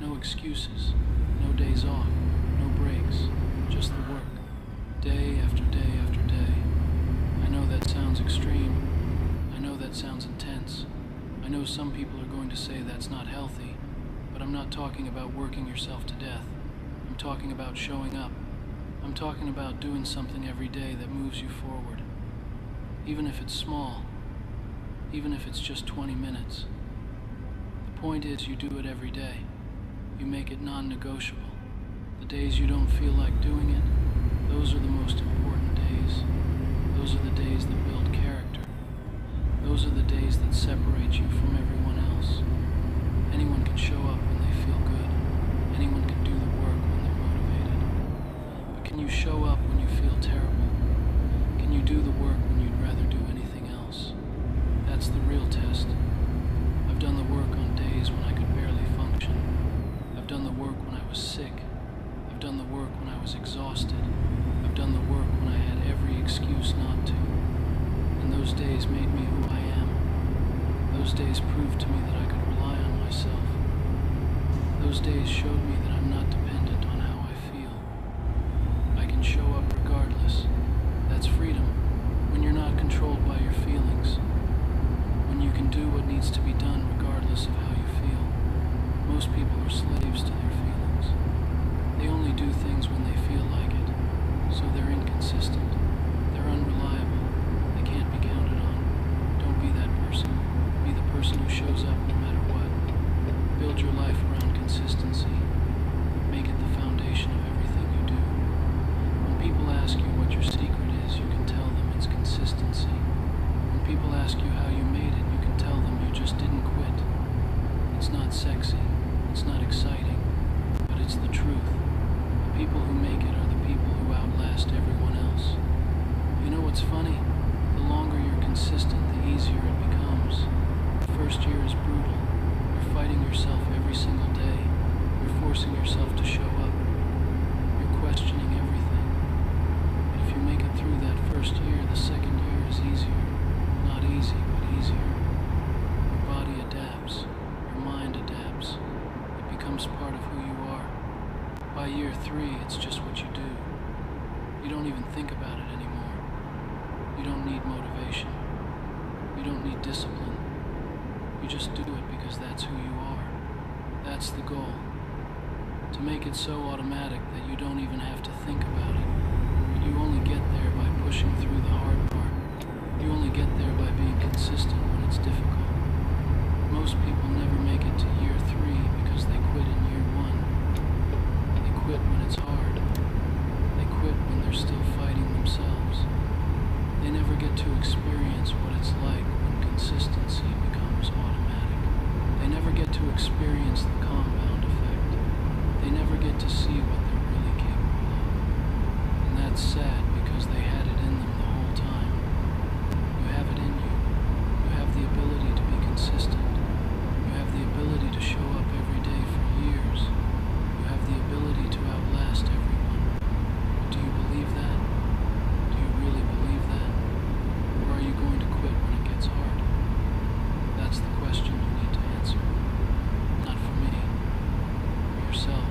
No excuses. No days off. No breaks. Just the work. Day after day after day. I know that sounds extreme. I know that sounds intense. I know some people are going to say that's not healthy, but I'm not talking about working yourself to death. I'm talking about showing up. I'm talking about doing something every day that moves you forward. Even if it's small. Even if it's just 20 minutes. The point is you do it every day. You make it non-negotiable. The days you don't feel like doing it, those are the most important days. Those are the days that build character. Those are the days that separate you from everyone else. Anyone can show up when they feel good. Anyone can do the work when they're motivated. But can you show up when you feel terrible? Can you do the work when you'd rather do anything else? That's the real test. I've done the work on days when I could barely function. I've done the work when I was sick. I've done the work when I was exhausted. I've done the work when I had every excuse not to. And those days made me who I am. Those days proved to me that I could rely on myself. Those days showed me that I'm not dependent on how I feel. I can show up regardless. That's freedom. When you're not controlled by your feelings. When you can do what needs to be done regardless of how you feel. Most people are slaves to their feelings. yourself to show up. You're questioning everything. But if you make it through that first year, the second year is easier. Not easy, but easier. Your body adapts. Your mind adapts. It becomes part of who you are. By year 3, it's just what you do. You don't even think about it anymore. You don't need motivation. You don't need discipline. You just do it because that's who you are. That's the goal. To make it so automatic that you don't even have to think about it. But you only get there by pushing through the hard part. You only get there by being consistent when it's difficult. Most people never make it to year 3 because they quit in year 1. They quit when it's hard. They quit when they're still fighting themselves. They never get to experience what it's like when consistency becomes automatic. They never get to experience the compound effect. They never get to see what they're really capable of. And that's sad because they had it in them the whole time. You have it in you. You have the ability to be consistent. You have the ability to show up every day for years. You have the ability to outlast everyone. But do you believe that? Do you really believe that? Or are you going to quit when it gets hard? That's the question you need to answer. Not for me. For yourself.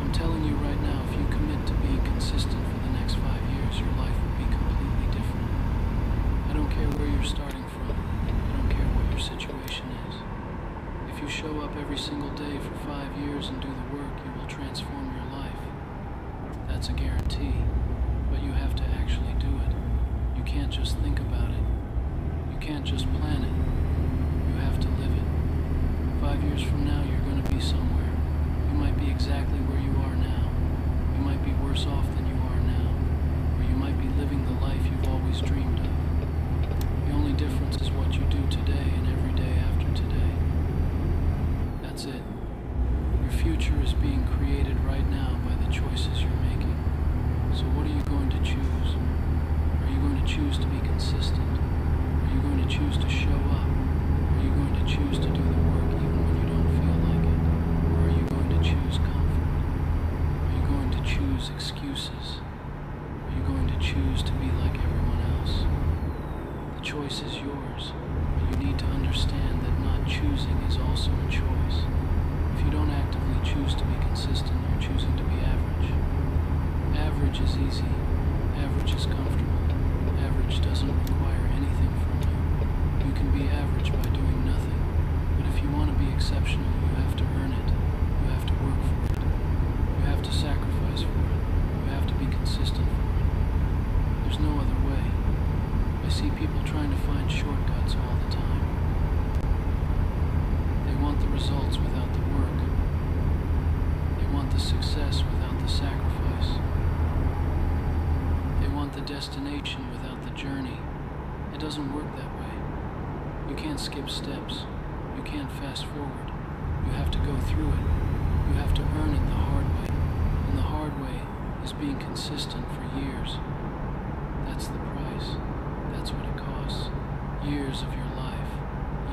I'm telling you right now, if you commit to being consistent for the next 5 years, your life will be completely different. I don't care where you're starting from. I don't care what your situation is. If you show up every single day for 5 years and do the work, you will transform your life. That's a guarantee. But you have to actually do it. You can't just think about it. You can't just plan it. You have to live it. 5 years from now, you're going to be somewhere. You might be exactly where you are now. You might be worse off than you are now. Or you might be living the life you've always dreamed of. The only difference is what you do today and every day after today. That's it. Your future is being created right now by the choices you're making. So what are you going to choose? Are you going to choose to be consistent? Are you going to choose to show up? Are you going to choose to do the work even when you don't feel like it? Or are you going to choose comfort? Are you going to choose excuses? Are you going to choose to be like everyone else? The choice is yours, but you need to understand that not choosing is also a choice. If you don't actively choose to be consistent, you're choosing to be average. Average is easy. Average is comfortable. Average doesn't require anything from you. You can be average by doing nothing. But if you want to be exceptional, you have to earn it. You have to work for it. You have to sacrifice for it. You have to be consistent for it. There's no other way. I see people trying to find shortcuts all the time. They want the results without the work. They want the success without the sacrifice. They want the destination without the journey. It doesn't work that way. You can't skip steps. You can't fast forward. You have to go through it. You have to earn it the hard way. And the hard way is being consistent for years. That's the price. That's what it costs. Years of your life.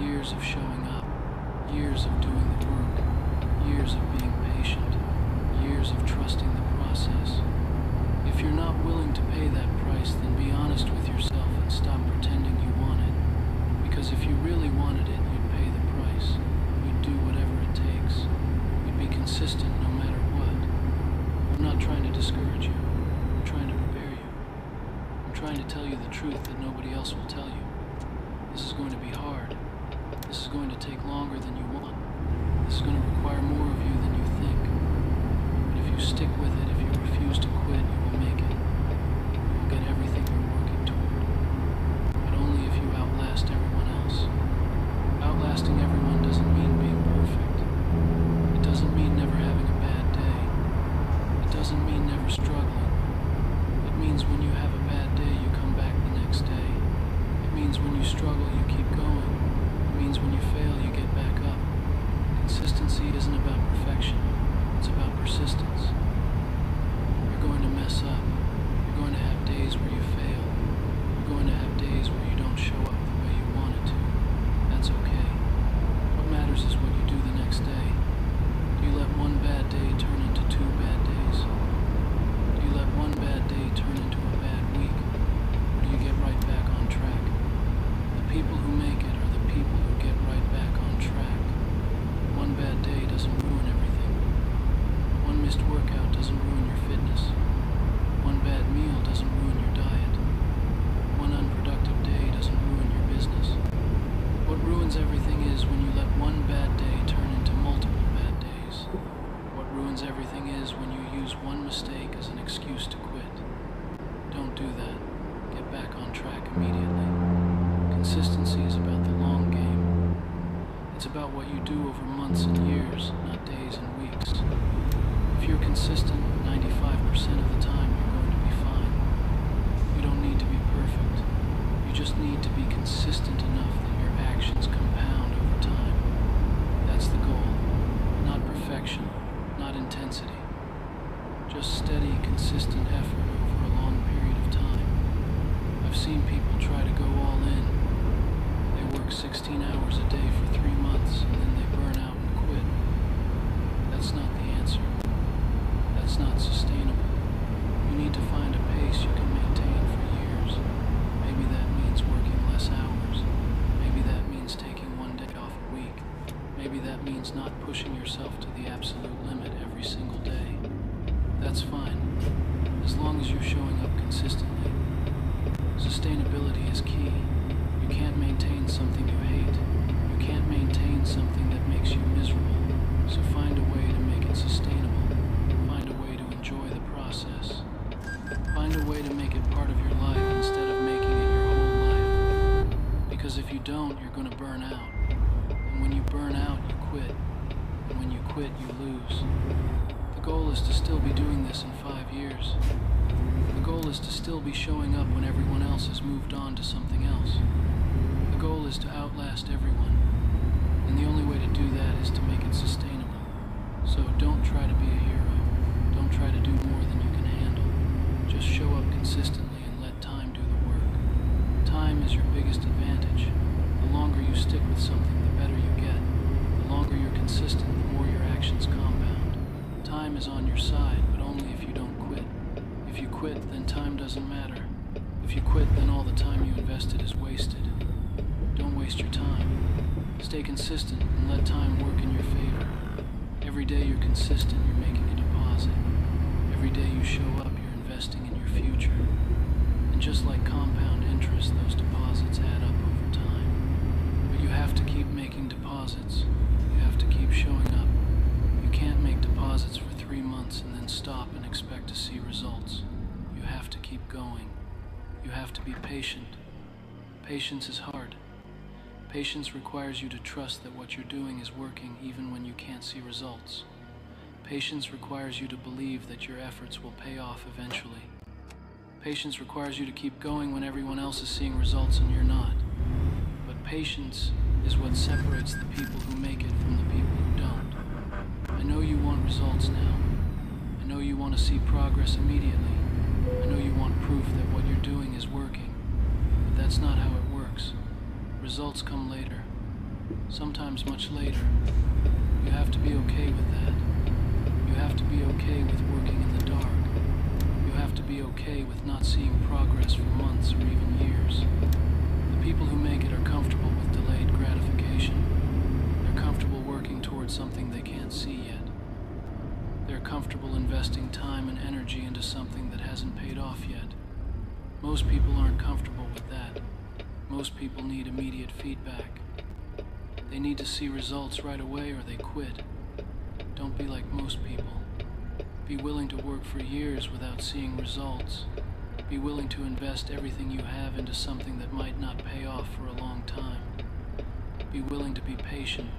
Years of showing up. Years of doing the work. Years of being patient. Years of trusting the process. If you're not willing to pay that price, then be honest with yourself and stop pretending you want it. Because if you really wanted it, you'd pay the price. You'd do whatever it takes. You'd be consistent no matter what. I'm not trying to discourage you. I'm trying to prepare you. I'm trying to tell you the truth that nobody else will tell you. This is going to be hard. This is going to take longer than you want. This is going to require more of you than you think. But if you stick with it, if you refuse to quit, you will make it. You will get everything you're working toward. But only if you outlast everyone else. Outlasting everyone doesn't mean being perfect. It doesn't mean never having a bad day. It doesn't mean never struggling. It means when you have a bad day, you come back the next day. It means when you struggle, you keep going. It means when you fail, you get back up. Consistency isn't about perfection. It's about persistence. You're going to mess up. You're going to have days where you fail. You're going to have days where you don't show up the way you wanted to. That's okay. What matters is what you do the next day. Do you let one bad day missed workout doesn't ruin your fitness. One bad meal doesn't ruin your diet. One unproductive day doesn't ruin your business. What ruins everything is when you let one bad day turn into multiple bad days. What ruins everything is when you use one mistake as an excuse to quit. Don't do that. Get back on track immediately. Consistency is about the long game. It's about what you do over months and years, not days and weeks. If you're consistent 95% of the time, you're going to be fine. You don't need to be perfect. You just need to be consistent enough that your actions compound over time. That's the goal. Not perfection, not intensity. Just steady, consistent effort over a long period of time. I've seen people try to go all in. They work 16 hours a day for 3 months and then they burn out and quit. That's not the answer. That's not sustainable. You need to find a pace you can maintain for years. Maybe that means working less hours. Maybe that means taking one day off a week. Maybe that means not pushing yourself to the absolute limit every single day. That's fine, as long as you're showing up consistently. Sustainability is key. You can't maintain something you hate. You can't maintain something that makes you miserable. So find a way to make it sustainable. Find a way to enjoy the process. Find a way to make it part of your life instead of making it your whole life. Because if you don't, you're going to burn out. And when you burn out, you quit. And when you quit, you lose. The goal is to still be doing this in 5 years. The goal is to still be showing up when everyone else has moved on to something else. The goal is to outlast everyone. And the only way to do that is to make it sustainable. So don't try to be a hero. Don't try to do more than you can handle. Just show up consistently and let time do the work. Time is your biggest advantage. The longer you stick with something, the better you get. The longer you're consistent, the more your actions compound. Time is on your side, but only if you don't quit. If you quit, then time doesn't matter. If you quit, then all the time you invested is wasted. Don't waste your time. Stay consistent and let time work in your favor. Every day you're consistent, you're making a deposit. Every day you show up, you're investing in your future. And just like compound interest, those deposits add up over time. But you have to keep making deposits. You have to keep showing up. You can't make deposits for 3 months and then stop and expect to see results. You have to keep going. You have to be patient. Patience is hard. Patience requires you to trust that what you're doing is working even when you can't see results. Patience requires you to believe that your efforts will pay off eventually. Patience requires you to keep going when everyone else is seeing results and you're not. But patience is what separates the people who make it from the people who don't. I know you want results now. I know you want to see progress immediately. I know you want proof that what you're doing is working. But that's not how it works. Results come later. Sometimes much later. You have to be okay with that. You have to be okay with working in the dark. You have to be okay with not seeing progress for months or even years. The people who make it are comfortable with delayed gratification. They're comfortable working towards something they can't see yet. They're comfortable investing time and energy into something that hasn't paid off yet. Most people aren't comfortable with that. Most people need immediate feedback. They need to see results right away or they quit. Don't be like most people. Be willing to work for years without seeing results. Be willing to invest everything you have into something that might not pay off for a long time. Be willing to be patient.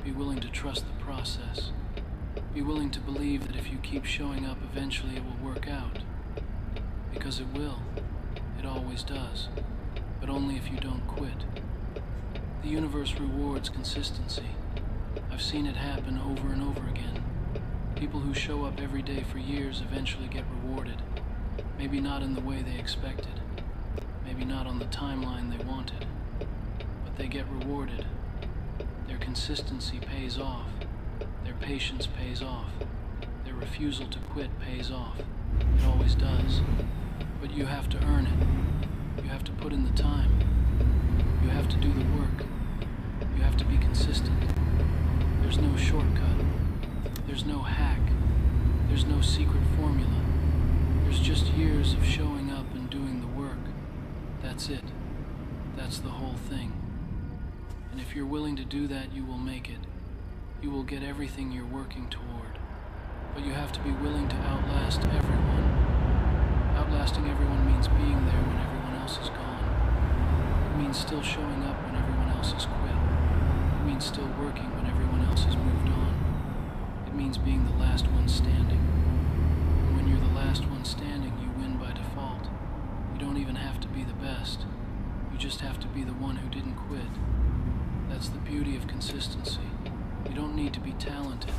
Be willing to trust the process. Be willing to believe that if you keep showing up, eventually it will work out. Because it will. It always does. But only if you don't quit. The universe rewards consistency. I've seen it happen over and over again. People who show up every day for years eventually get rewarded. Maybe not in the way they expected. Maybe not on the timeline they wanted. But they get rewarded. Their consistency pays off. Their patience pays off. Their refusal to quit pays off. It always does. But you have to earn it. You have to put in the time. You have to do the work. You have to be consistent. There's no shortcut. There's no hack. There's no secret formula. There's just years of showing up and doing the work. That's it. That's the whole thing. And if you're willing to do that, you will make it. You will get everything you're working toward. But you have to be willing to outlast everyone. Outlasting everyone means being there when everyone else is gone. It means still showing up when everyone else has quit. It means still working when everyone else has moved on. It means being the last one standing. And when you're the last one standing, you win by default. You don't even have to be the best. You just have to be the one who didn't quit. That's the beauty of consistency. You don't need to be talented.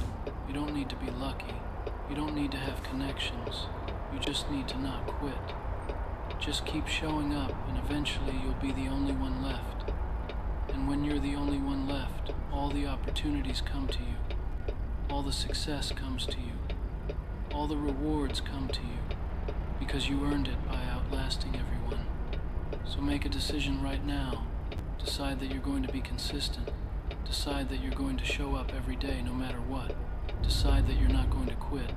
You don't need to be lucky. You don't need to have connections. You just need to not quit. Just keep showing up, and eventually you'll be the only one left. And when you're the only one left, all the opportunities come to you. All the success comes to you. All the rewards come to you. Because you earned it by outlasting everyone. So make a decision right now. Decide that you're going to be consistent. Decide that you're going to show up every day no matter what. Decide that you're not going to quit.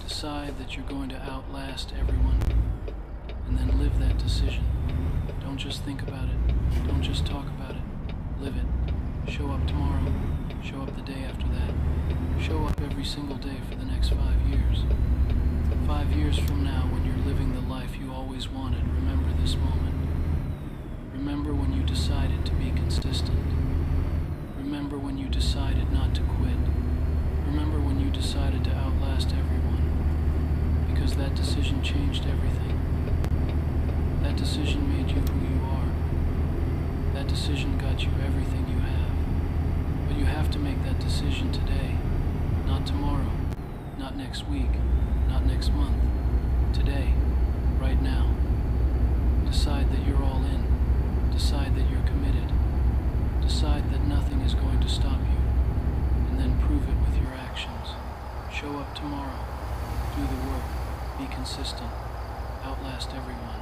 Decide that you're going to outlast everyone. And then live that decision. Don't just think about it. Don't just talk about it. Live it. Show up tomorrow. Show up the day after that. Show up every single day for the next 5 years. 5 years from now, when you're living the life you always wanted, remember this moment. Remember when you decided to be consistent. Remember when you decided not to quit. Remember when you decided to outlast everyone. Because that decision changed everything. That decision made you who you are. That decision got you everything you have. But you have to make that decision today. Not tomorrow. Not next week. Not next month. Today. Right now. Decide that you're all in. Decide that you're committed. Decide that nothing is going to stop you. And then prove it with your actions. Show up tomorrow. Do the work. Be consistent. Outlast everyone.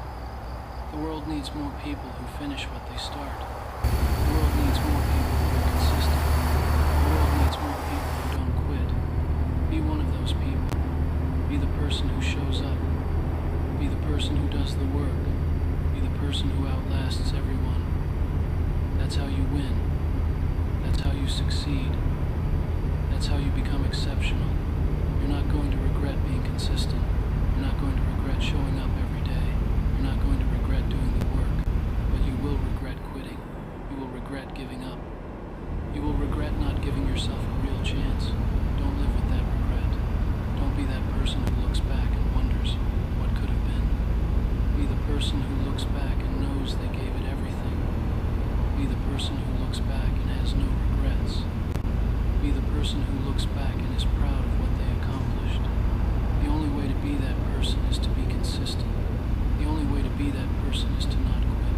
The world needs more people who finish what they start. The world needs more people who are consistent. The world needs more people who don't quit. Be one of those people. Be the person who shows up. Be the person who does the work. Be the person who outlasts everyone. That's how you win. That's how you succeed. That's how you become exceptional. You're not going to regret being consistent. You're not going to regret showing up every day. You're not going to regret doing the work. But you will regret quitting. You will regret giving up. You will regret not giving yourself a real chance. Don't live with that regret. Don't be that person who looks back and wonders what could have been. Be the person who looks back and knows they gave it everything. Be the person who looks back and has no regrets. Be the person who looks back and is proud of what they accomplished. The only way to be that person is to be consistent. The only way to be that person is to not quit.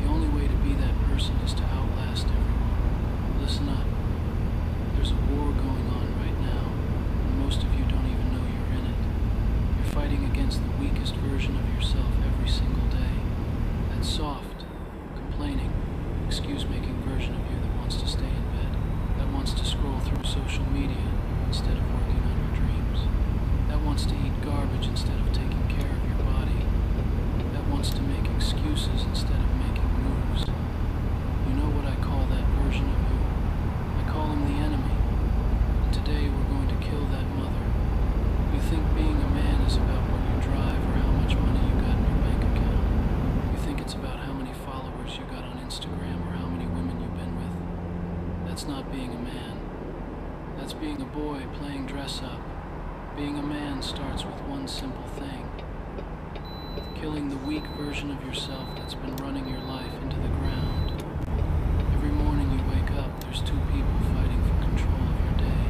The only way to be that person is to outlast everyone. Listen up. There's a war going on right now, and most of you don't even know you're in it. You're fighting against the weakest version of yourself every single day. That soft, complaining, excuse-making version of you that wants to stay in bed, that wants to scroll through social media instead of working on your dreams, that wants to eat garbage instead of taking care of your body, that wants to make excuses instead of making moves. You know what I call that version of you? I call him the enemy. And today we're going to kill that mother. You think being a man is about what you drive or how much money you got in your bank account. You think it's about how many followers you got on Instagram or how many women you've been with. That's not being a man. That's being a boy playing dress up. Being a man starts with one simple thing. Killing the weak version of yourself that's been running your life into the ground. Every morning you wake up, there's two people fighting for control of your day.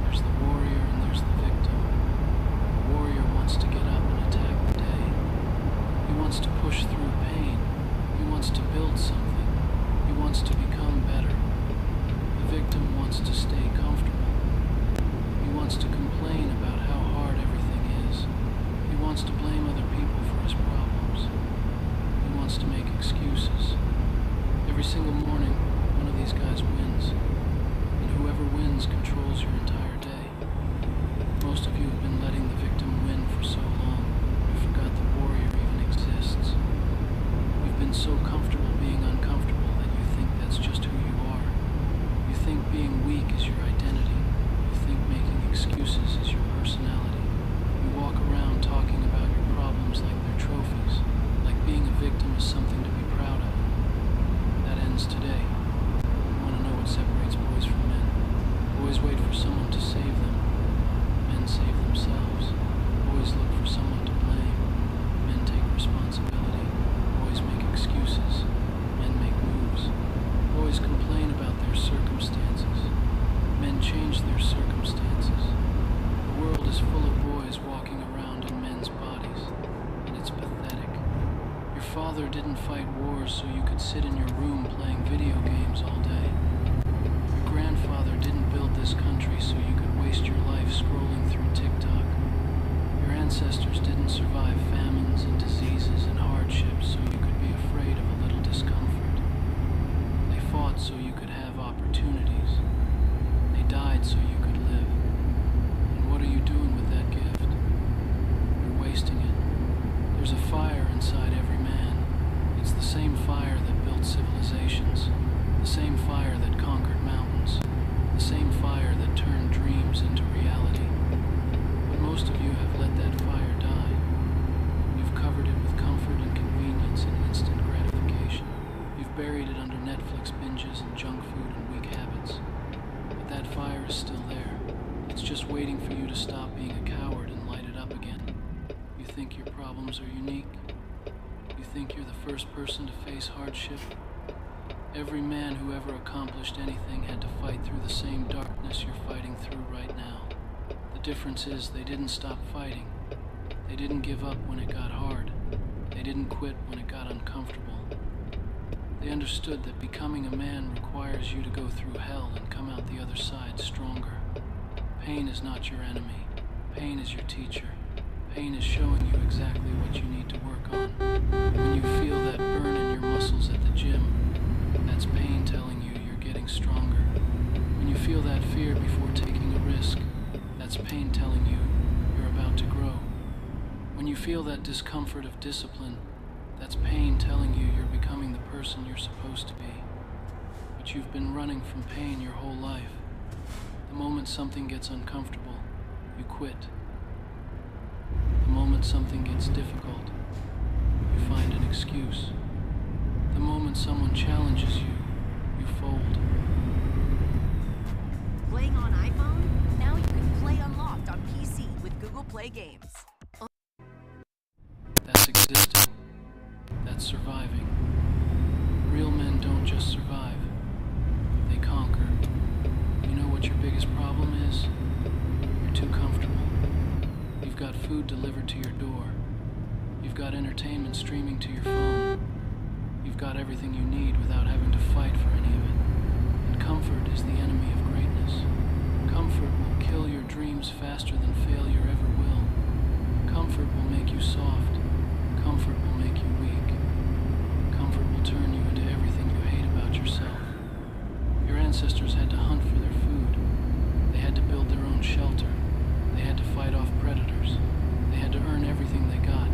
There's the warrior and there's the victim. The warrior wants to get up and attack the day. He wants to push through pain. He wants to build something. He wants to become better. The victim wants to stay comfortable. He wants to complain about how hard everything is. He wants to blame other people for his problems. He wants to make excuses. Most of you have been letting the victim win for so long, you forgot the warrior even exists. You've been so comfortable being uncomfortable that you think that's just who you are. You think being weak is your identity. You think making excuses is your personality. You walk around talking about your problems like they're trophies, like being a victim is something to be proud of. That ends today. You want to know what separates boys from men? Boys wait for someone to save them. Men save themselves. Boys look for someone to blame. Men take responsibility. Boys make excuses. Men make moves. Boys complain about their circumstances. Men change their circumstances. The world is full of boys walking around in men's bodies, and it's pathetic. Your father didn't fight wars so you could sit in your room playing video games all day. Your grandfather didn't build this country so you could waste your life scrolling through TikTok. Your ancestors didn't survive famines and diseases and hardships so you could be afraid of a little discomfort. They fought so you could have opportunities. They died so you could live. And what are you doing with that gift? You're wasting it. There's a fire inside every man. It's the same fire that built civilizations, the same fire that conquered mountains, the same fire that turned dreams into reality. But most of you have let that fire die. You've covered it with comfort and convenience and instant gratification. You've buried it under Netflix binges and junk food and weak habits. But that fire is still there. It's just waiting for you to stop being a coward and light it up again. You think your problems are unique? You think you're the first person to face hardship? Every man who ever accomplished anything had to fight through the same darkness you're fighting through right now. The difference is they didn't stop fighting. They didn't give up when it got hard. They didn't quit when it got uncomfortable. They understood that becoming a man requires you to go through hell and come out the other side stronger. Pain is not your enemy. Pain is your teacher. Pain is showing you exactly what you need to work on. When you feel that burn in your muscles at the gym, that's pain telling you you're getting stronger. When you feel that fear before taking a risk, that's pain telling you you're about to grow. When you feel that discomfort of discipline, that's pain telling you you're becoming the person you're supposed to be. But you've been running from pain your whole life. The moment something gets uncomfortable, you quit. The moment something gets difficult, you find an excuse. The moment someone challenges you, you fold. Playing on iPhone? Now you can play Unlocked on PC with Google Play Games. That's existing. That's surviving. Real men don't just survive. They conquer. You know what your biggest problem is? You're too comfortable. You've got food delivered to your door. You've got entertainment streaming to your phone. You've got everything you need without having to fight for any of it. And comfort is the enemy of greatness. Comfort will kill your dreams faster than failure ever will. Comfort will make you soft. Comfort will make you weak. Comfort will turn you into everything you hate about yourself. Your ancestors had to hunt for their food. They had to build their own shelter. They had to fight off predators. They had to earn everything they got.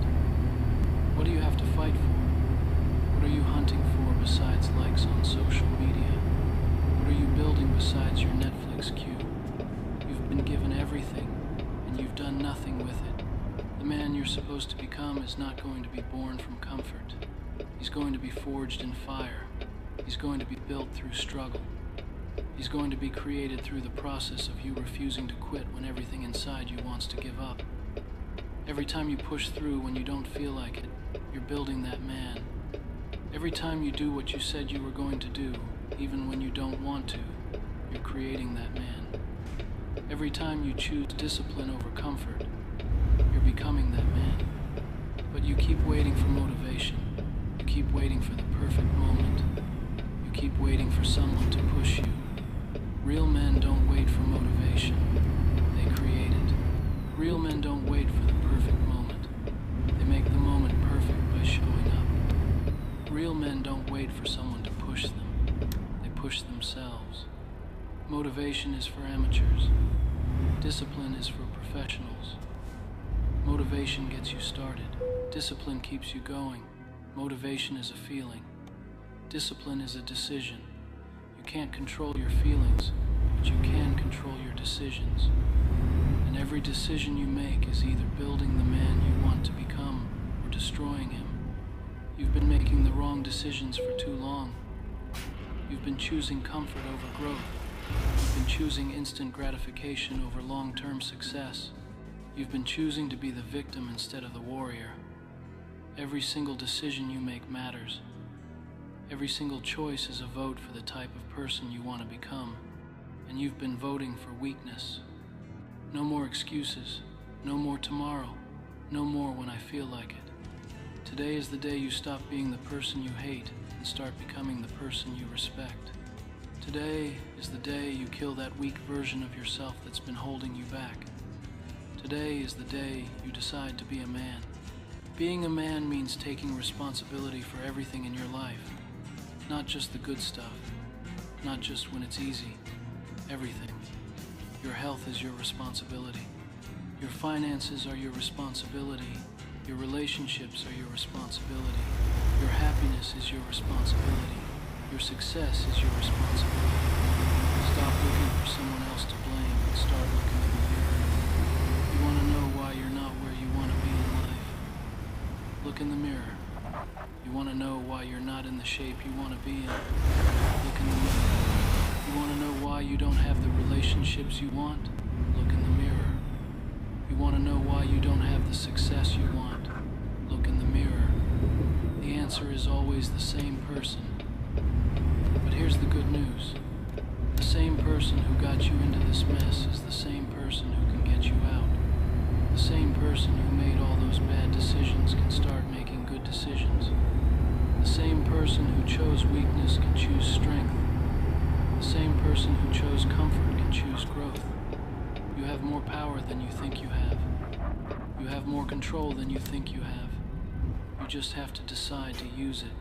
What do you have to fight for? What are you hunting for besides likes on social media? What are you building besides your Netflix queue? You've been given everything, and you've done nothing with it. The man you're supposed to become is not going to be born from comfort. He's going to be forged in fire. He's going to be built through struggle. He's going to be created through the process of you refusing to quit when everything inside you wants to give up. Every time you push through when you don't feel like it, you're building that man. Every time you do what you said you were going to do, even when you don't want to, you're creating that man. Every time you choose discipline over comfort, you're becoming that man. But you keep waiting for motivation. You keep waiting for the perfect moment. You keep waiting for someone to push you. Real men don't wait for motivation. They create it. Real men don't wait for the perfect moment. They make the moment perfect by showing up. Real men don't wait for someone to push them. They push themselves. Motivation is for amateurs. Discipline is for professionals. Motivation gets you started. Discipline keeps you going. Motivation is a feeling. Discipline is a decision. You can't control your feelings, but you can control your decisions. And every decision you make is either building the man you want to become or destroying him. You've been making the wrong decisions for too long. You've been choosing comfort over growth. You've been choosing instant gratification over long-term success. You've been choosing to be the victim instead of the warrior. Every single decision you make matters. Every single choice is a vote for the type of person you want to become. And you've been voting for weakness. No more excuses. No more tomorrow. No more when I feel like it. Today is the day you stop being the person you hate and start becoming the person you respect. Today is the day you kill that weak version of yourself that's been holding you back. Today is the day you decide to be a man. Being a man means taking responsibility for everything in your life. Not just the good stuff. Not just when it's easy. Everything. Your health is your responsibility. Your finances are your responsibility. Your relationships are your responsibility. Your happiness is your responsibility. Your success is your responsibility. Stop looking for someone else to blame and start looking in the mirror. You want to know why you're not where you want to be in life? Look in the mirror. You want to know why you're not in the shape you want to be in? Look in the mirror. You want to know why you don't have the relationships you want? Look in the mirror. You want to know why you don't have the success you want? Look in the mirror. The answer is always the same person. But here's the good news. The same person who got you into this mess is the same person who can get you out. The same person who made all those bad decisions can start making good decisions. The same person who chose weakness can choose strength. The same person who chose comfort can choose growth. You have more power than you think you have. You have more control than you think you have. You just have to decide to use it.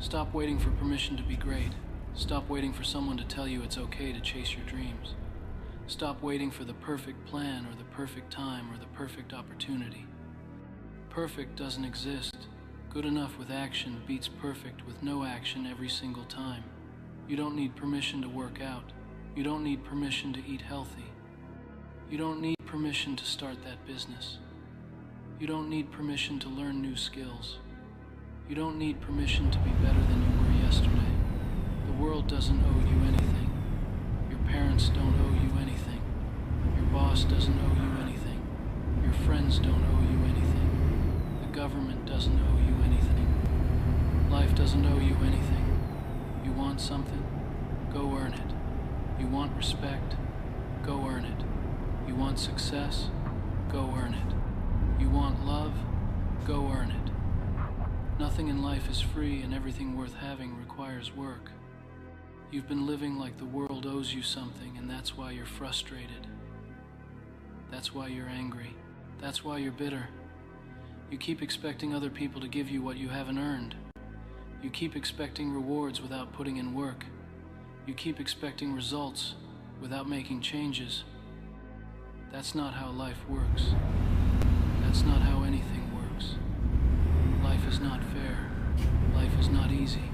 Stop waiting for permission to be great. Stop waiting for someone to tell you it's okay to chase your dreams. Stop waiting for the perfect plan or the perfect time or the perfect opportunity. Perfect doesn't exist. Good enough with action beats perfect with no action every single time. You don't need permission to work out. You don't need permission to eat healthy. You don't need permission to start that business. You don't need permission to learn new skills. You don't need permission to be better than you were yesterday. The world doesn't owe you anything. Your parents don't owe you anything. Your boss doesn't owe you anything. Your friends don't owe you anything. The government doesn't owe you anything. Life doesn't owe you anything. You want something? Go earn it. You want respect? Go earn it. You want success? Go earn it. You want love? Go earn it. Nothing in life is free, and everything worth having requires work. You've been living like the world owes you something, and that's why you're frustrated. That's why you're angry. That's why you're bitter. You keep expecting other people to give you what you haven't earned. You keep expecting rewards without putting in work. You keep expecting results without making changes. That's not how life works. That's not how anything works. Life is not fair. Life is not easy.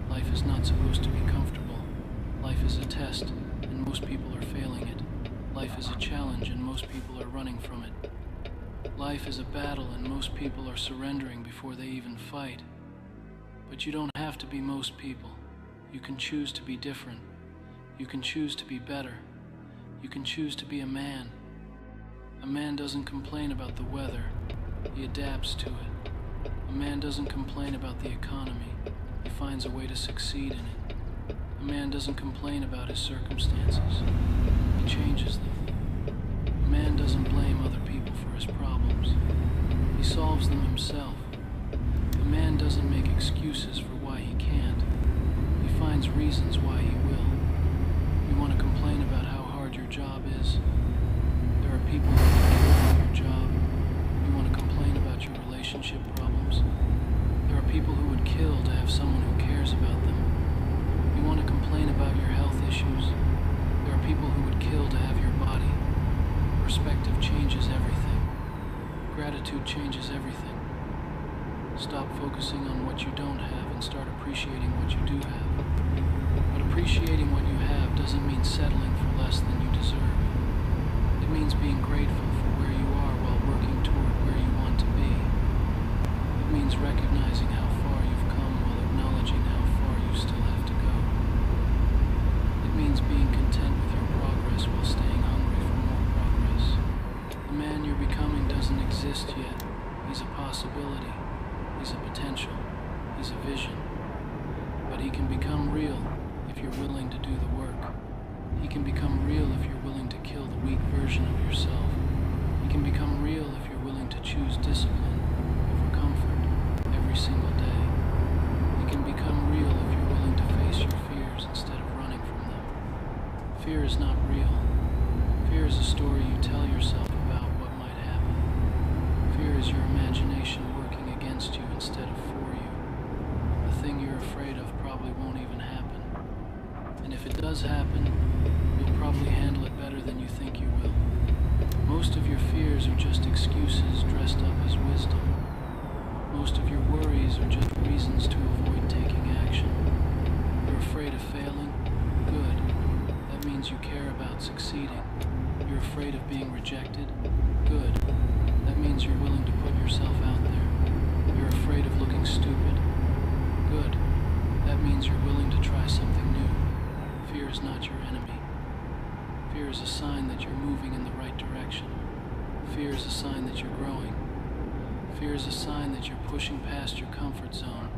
Life is not supposed to be comfortable. Life is a test, and most people are failing it. Life is a challenge, and most people are running from it. Life is a battle, and most people are surrendering before they even fight. But you don't have to be most people. You can choose to be different. You can choose to be better. You can choose to be a man. A man doesn't complain about the weather. He adapts to it. A man doesn't complain about the economy. He finds a way to succeed in it. A man doesn't complain about his circumstances. He changes them. A man doesn't blame other people for his problems. He solves them himself. A man doesn't make excuses for why he can't. He finds reasons why he will. You want to complain about how hard your job is? There are people who would kill for your job. You want to complain about your relationship problems? There are people who would kill to have someone who cares about them. You want to complain about your health issues? There are people who would kill to have your body. Perspective changes. Gratitude changes everything. Stop focusing on what you don't have and start appreciating what you do have. But appreciating what you have doesn't mean settling for less than you deserve. It means being grateful for where you are while working toward where you want to be. It means recognizing how far you've come while acknowledging how far you still have to go. It means being content with your progress while staying hungry for more progress. The man you're becoming doesn't exist yet. He's a possibility. He's a potential. He's a vision. But he can become real if you're willing to do the work. He can become real if you're willing to kill the weak version of yourself. He can become real if you're willing to choose discipline over comfort every single day. He can become real if you're willing to face your fears instead of running from them. Fear is not real. Fear is a story you tell yourself about what might happen. Fear is your imagination working against you instead of for you. The thing you're afraid of probably won't even happen. And if it does happen, you'll probably handle it better than you think you will. Most of your fears are just excuses dressed up as wisdom. Most of your worries are just reasons to avoid taking action. You're afraid of failing? Good. That means you care about succeeding. You're afraid of being rejected? Good. That means you're willing to put yourself out there. You're afraid of looking stupid? Good. That means you're willing to try something new. Fear is not your enemy. Fear is a sign that you're moving in the right direction. Fear is a sign that you're growing. Fear is a sign that you're pushing past your comfort zone.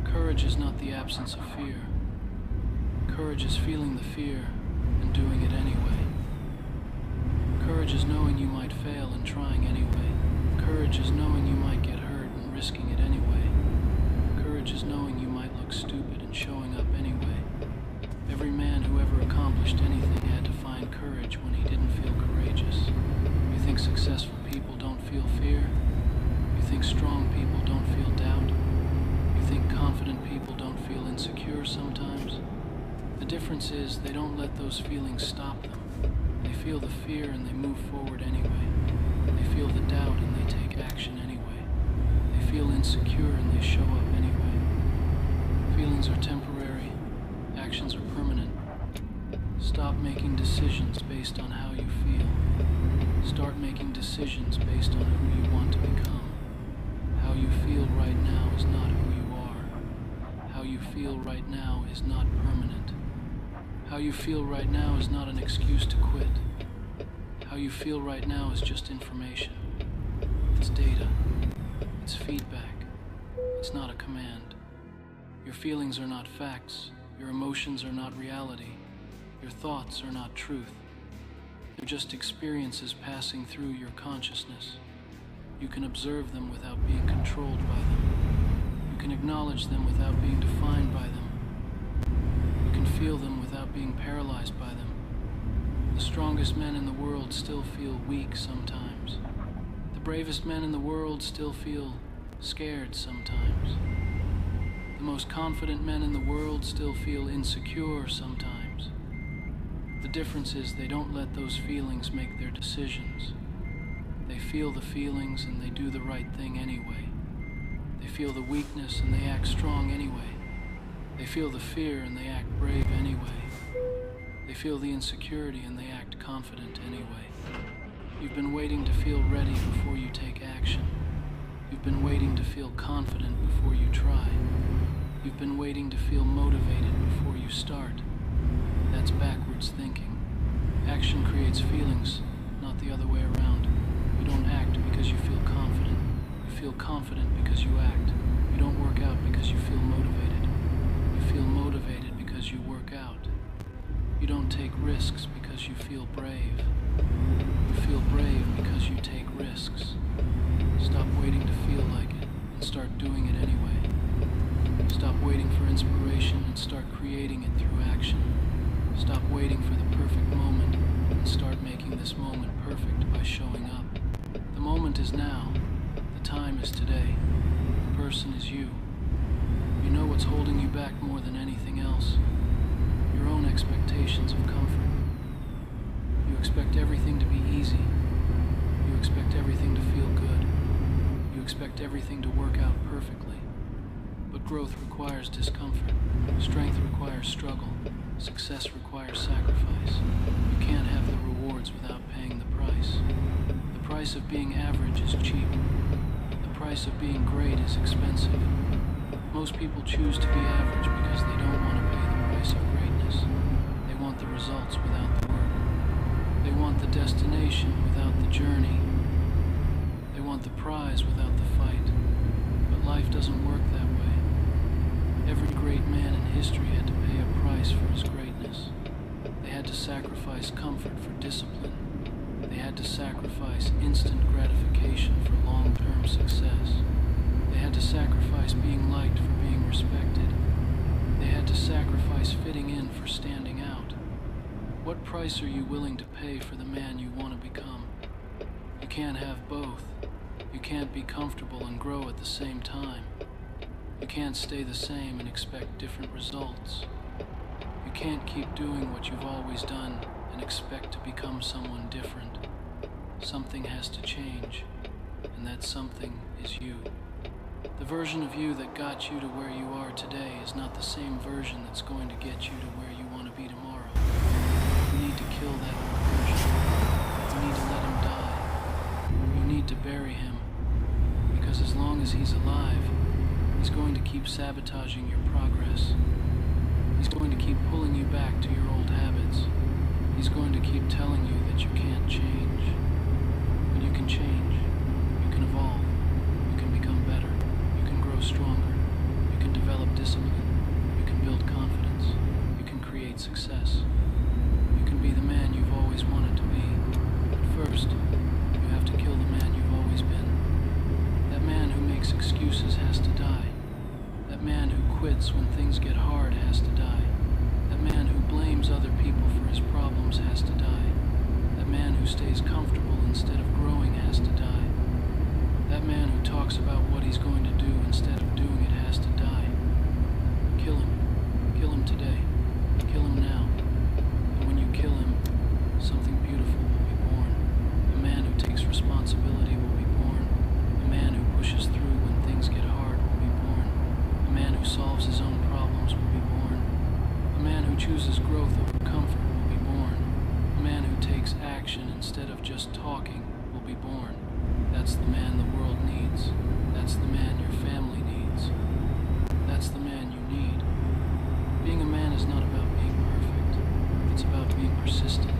Courage is not the absence of fear. Courage is feeling the fear and doing it anyway. Courage is knowing you might fail and trying anyway. Courage is knowing you might get hurt and risking it anyway. Courage is knowing you might look stupid and showing up anyway. Every man who ever accomplished anything had to find courage when he didn't feel courageous. You think successful people don't feel fear? You think strong people don't feel doubt? You think confident people don't feel insecure sometimes? The difference is they don't let those feelings stop them. They feel the fear and they move forward anyway. They feel the doubt and they take action anyway. They feel insecure and they show up anyway. Feelings are temporary. Actions are permanent. Stop making decisions based on how you feel. Start making decisions based on who you want to become. How you feel right now is not who you are. How you feel right now is not permanent. How you feel right now is not an excuse to quit. How you feel right now is just information. It's data. It's feedback. It's not a command. Your feelings are not facts. Your emotions are not reality. Your thoughts are not truth. They're just experiences passing through your consciousness. You can observe them without being controlled by them. You can acknowledge them without being defined by them. You can feel them without being paralyzed by them. The strongest men in the world still feel weak sometimes. The bravest men in the world still feel scared sometimes. The most confident men in the world still feel insecure sometimes. The difference is they don't let those feelings make their decisions. They feel the feelings and they do the right thing anyway. They feel the weakness and they act strong anyway. They feel the fear and they act brave anyway. They feel the insecurity and they act confident anyway. You've been waiting to feel ready before you take action. You've been waiting to feel confident before you try. You've been waiting to feel motivated before you start. That's backwards thinking. Action creates feelings, not the other way around. You don't act because you feel confident. You feel confident because you act. You don't work out because you feel motivated. You feel motivated because you work out. You don't take risks because you feel brave. You feel brave because you take risks. Stop waiting to feel like it and start doing it anyway. Stop waiting for inspiration and start creating it through action. Stop waiting for the perfect moment and start making this moment perfect by showing up. The moment is now. The time is today. The person is you. You know what's holding you back more than anything else? Your own expectations of comfort. You expect everything to be easy. You expect everything to feel good. expect everything to work out perfectly. But growth requires discomfort. Strength requires struggle. Success requires sacrifice. You can't have the rewards without paying the price. The price of being average is cheap. The price of being great is expensive. Most people choose to be average because they don't want to pay the price of greatness. They want the results without the work. They want the destination without the journey. They want the prize without the fight. But life doesn't work that way. Every great man in history had to pay a price for his greatness. They had to sacrifice comfort for discipline. They had to sacrifice instant gratification for long-term success. They had to sacrifice being liked for being respected. They had to sacrifice fitting in for standing out. What price are you willing to pay for the man you want to become? You can't have both. You can't be comfortable and grow at the same time. You can't stay the same and expect different results. You can't keep doing what you've always done and expect to become someone different. Something has to change, and that something is you. The version of you that got you to where you are today is not the same version that's going to get you to where you want to be tomorrow. You need to kill that old version. You need to let him die. You need to bury him, because as long as he's alive, he's going to keep sabotaging your progress. He's going to keep pulling you back to your old habits. He's going to keep telling you that you can't change. But you can change. You can evolve. You can become better. You can grow stronger. You can develop discipline. You can build confidence. You can create success. You can be the man you've always wanted to be. But first, you have to kill the man you've always been. That man who makes excuses has to die. That man who quits when things get hard has to die. That man who blames other people for his problems has to die. That man who stays comfortable instead of growing has to die. That man who talks about what he's going to do instead of doing it has to die. Kill him. Kill him today. Kill him now. And when you kill him, something beautiful will be born. A man who takes responsibility will be born. A man who pushes through when things get hard will be born. A man who solves his own problems will be born. A man who chooses growth over comfort will be born. A man who takes action instead of just talking will be born. That's the man the world needs. That's the man your family needs. That's the man you need. Being a man is not about being perfect. It's about being persistent.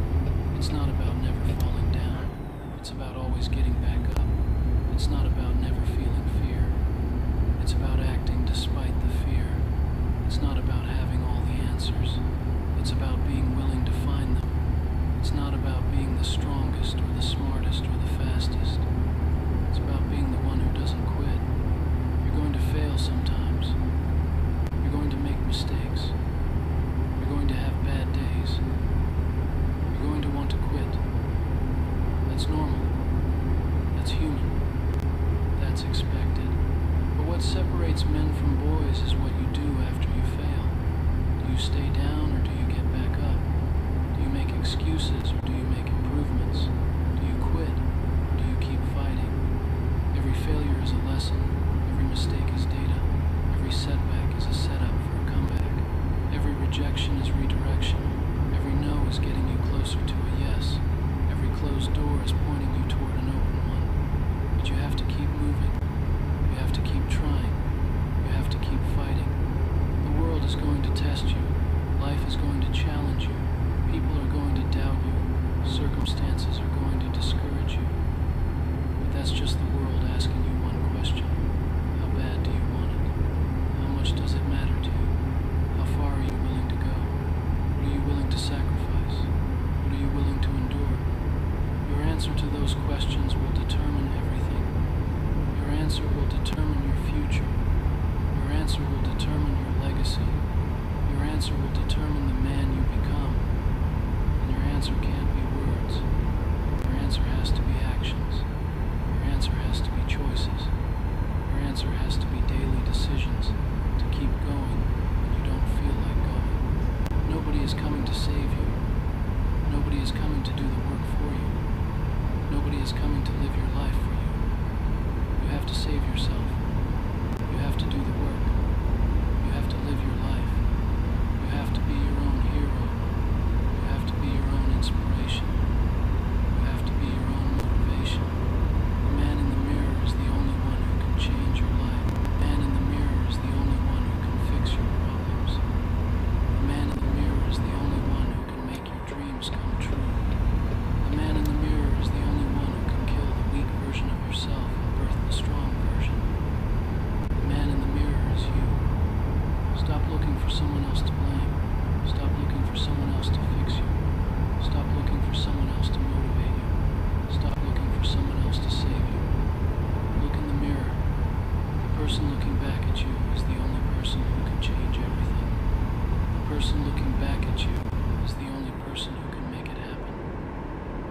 It's not about never falling down. It's about always getting back up. It's not about never feeling fear. It's about acting despite the fear. It's not about having all the answers. It's about being willing to find them. It's not about being the strongest or the smartest or the fastest. It's about being the one who doesn't quit. You're going to fail sometimes. You're going to make mistakes. You're going to have bad days. You're going to want to quit. That's normal. That's human. That's expected. But what separates men from boys is what you do after you fail. Do you stay down or do you get back up? Do you make excuses or do you make improvements? Do you quit or do you keep fighting? Every failure is a lesson. Every mistake is data. Every setback is a setup for a comeback. Every rejection is redirection. Every no is getting you closer to a yes. Every closed door is pointing you toward an open one. But you have to keep moving. You have to keep trying. You have to keep fighting. The world is going to test you. Life is going to challenge you. People are going to doubt you. Circumstances are going to discourage you. But that's just the world asking you one question. How bad do you want it? How much does it matter to you? How far are you willing to go? What are you willing to sacrifice? What are you willing to endure? Your answer to those questions will determine everything. Your answer will determine your future. Your answer will determine your legacy. Your answer will determine the man you become. And your answer can't be words. Your answer has to be actions. Your answer has to be choices. Your answer has to be daily decisions to keep going when you don't feel like going. Nobody is coming to save you. Nobody is coming to do the work for you. Nobody is coming to live your life for you. You have to save yourself. You have to do the work. You have to live your life. You have to be your own hero. You have to be your own inspiration. You have to be your own motivation. The man in the mirror is the only one who can change your life. The man in the mirror is the only one who can fix your problems. The man in the mirror is the only one who can make your dreams come true. The man in the mirror is the only one who can kill the weak version of yourself and birth the strong version. The man in the mirror is you. Stop looking for someone else to blame. Stop looking for someone else to fix you. Stop looking for someone else to motivate you. Stop looking for someone else to save you. Look in the mirror. The person looking back at you is the only person who can change everything. The person looking back at you is the only person who can make it happen.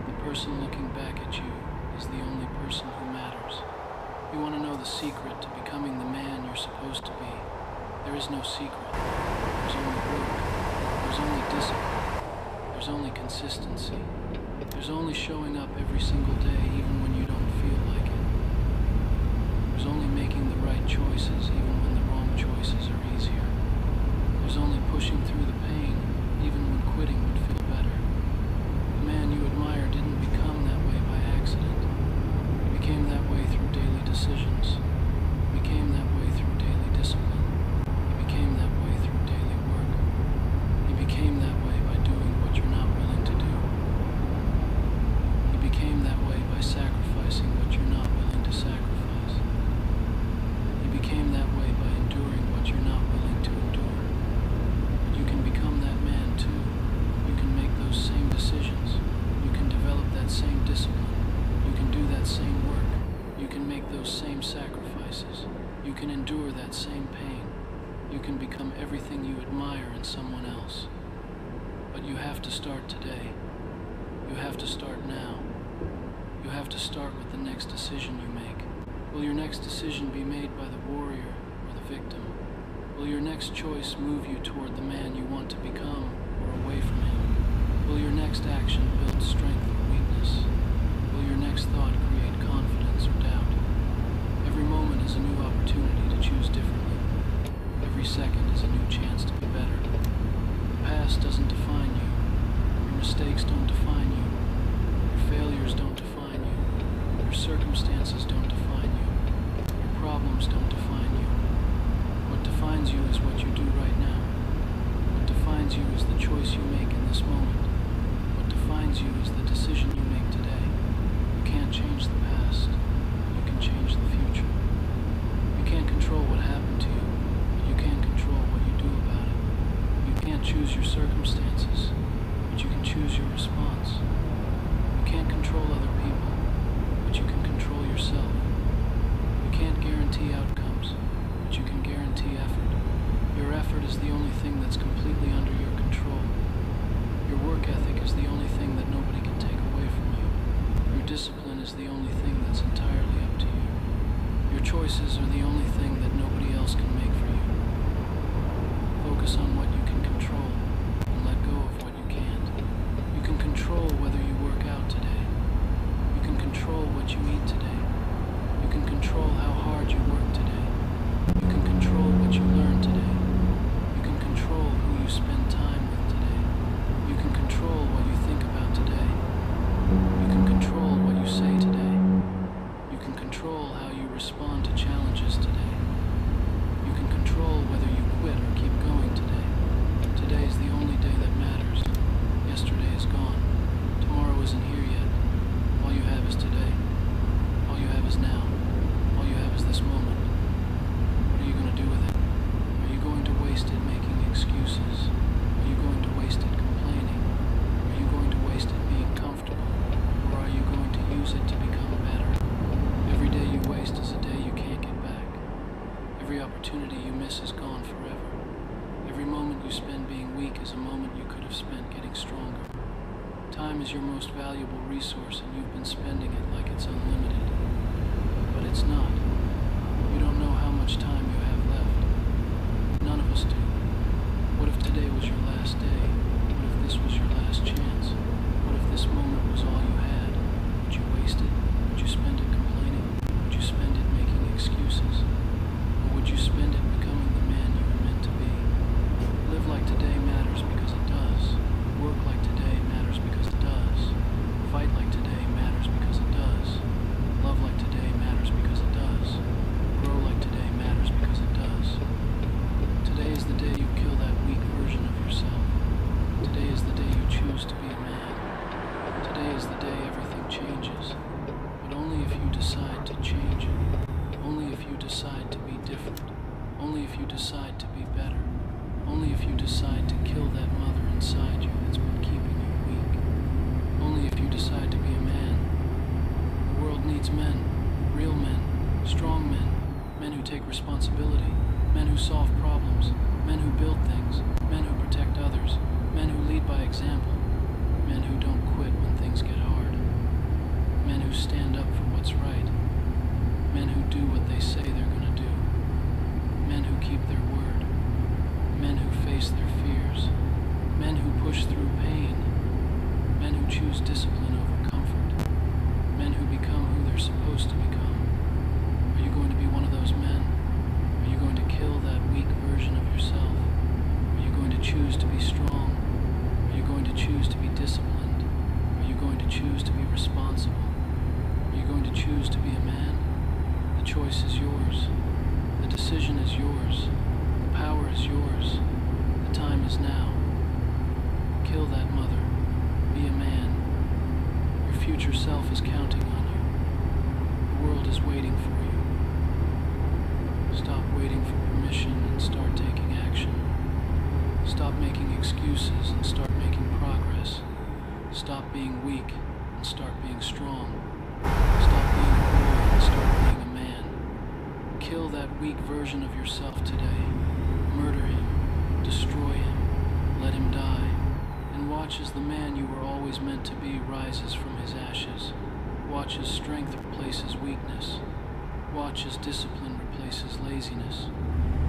The person looking back at you is the only person who matters. You want to know the secret to becoming the man you're supposed to be. There is no secret. There's only work. There's only discipline. There's only consistency. There's only showing up every single day even when you don't feel like it. There's only making the right choices even when the wrong choices are easier. There's only pushing through the pain even when quitting would feel better. The man you admire didn't become that way by accident. He became that way through daily decisions. He became that way through daily discipline. He became that way through daily work. He became that way by doing what you're not willing to do. He became that way by sacrificing what you're not willing to sacrifice. He became that way by enduring what you're not willing to endure. But you can become that man too. You can make those same decisions. You can develop that same discipline. You can do that same work. You can make those same sacrifices. You can endure that same pain. You can become everything you admire in someone else. But you have to start today. You have to start now. You have to start with the next decision you make. Will your next decision be made by the warrior or the victim? Will your next choice move you toward the man you want to become or away from him? Will your next action build strength or weakness? Will your next thought create confidence or doubt? Every moment is a new opportunity to choose differently. Every second is a new chance to be better. The past doesn't define you. Your mistakes don't define you. Your failures don't define you. Your circumstances don't define you. Your problems don't define you. What defines you is what you do right now. What defines you is the choice you make in this moment. What defines you is the decision you make today. You can't change the past. You can change the future. You can't control what happened to you, but you can control what you do about it. You can't choose your circumstances, but you can choose your response. You can't control other people, but you can control yourself. You can't guarantee outcomes, but you can guarantee effort. Your effort is the only thing that's completely under your control. Your work ethic is the only thing that nobody can take away from you. Your discipline is the only thing that's entirely up to you. Your choices are the only thing that nobody else can make for you. Focus on what you can control and let go of what you can't. You can control whether you work out today. You can control what you eat today. You can control how hard you work today. You can control what you learn today. You can control who you spend time with today. You can control what you think about today. You can control what you say today. You can control how you respond to challenges today. You can control whether you quit or keep going today. Today is the only day that matters. Yesterday is gone. Tomorrow isn't here yet. All you have is today. All you have is now. All you have is this moment. What are you going to do with it? Are you going to waste it making excuses? Are you going to waste it complaining? Are you going to waste it being comfortable? Or are you going to use it to become better? Every day you waste is a day you can't get back. Every opportunity you miss is gone forever. Every moment you spend being weak is a moment you could have spent getting stronger. Time is your most valuable resource and you've been spending it like it's unlimited. But it's not. You don't know how much time you have left. None of us do. What if today was your last day? What if this was your last chance? What if this moment was all you had? Would you waste it? Would you spend it complaining? Would you spend it making excuses? you decide to change it. Only if you decide to be different. Only if you decide to be better. Only if you decide to kill that mother inside you that's been keeping you weak. Only if you decide to be a man. The world needs men, real men, strong men, men who take responsibility, men who solve problems, men who build things, men who protect others, men who lead by example, men who don't quit when things get hard, men who stand up for what's right, men who do what they say they're gonna do, men who keep their word, men who face their fears, men who push through pain, men who choose discipline over comfort, men who become who they're supposed to become. Are you going to be one of those men? Are you going to kill that weak version of yourself? Are you going to choose to be strong? Are you going to choose to be disciplined? Are you going to choose to be responsible? Are you going to choose to be a man? The choice is yours. The decision is yours. The power is yours. The time is now. Kill that mother. Be a man. Your future self is counting on you. The world is waiting for you. Stop waiting for permission and start taking action. Stop making excuses and start making progress. Stop being weak and start being strong. Stop being a boy and start being a man. Kill that weak version of yourself today. Murder him. Destroy him. Let him die. And watch as the man you were always meant to be rises from his ashes. Watch as strength replaces weakness. Watch as discipline replaces laziness.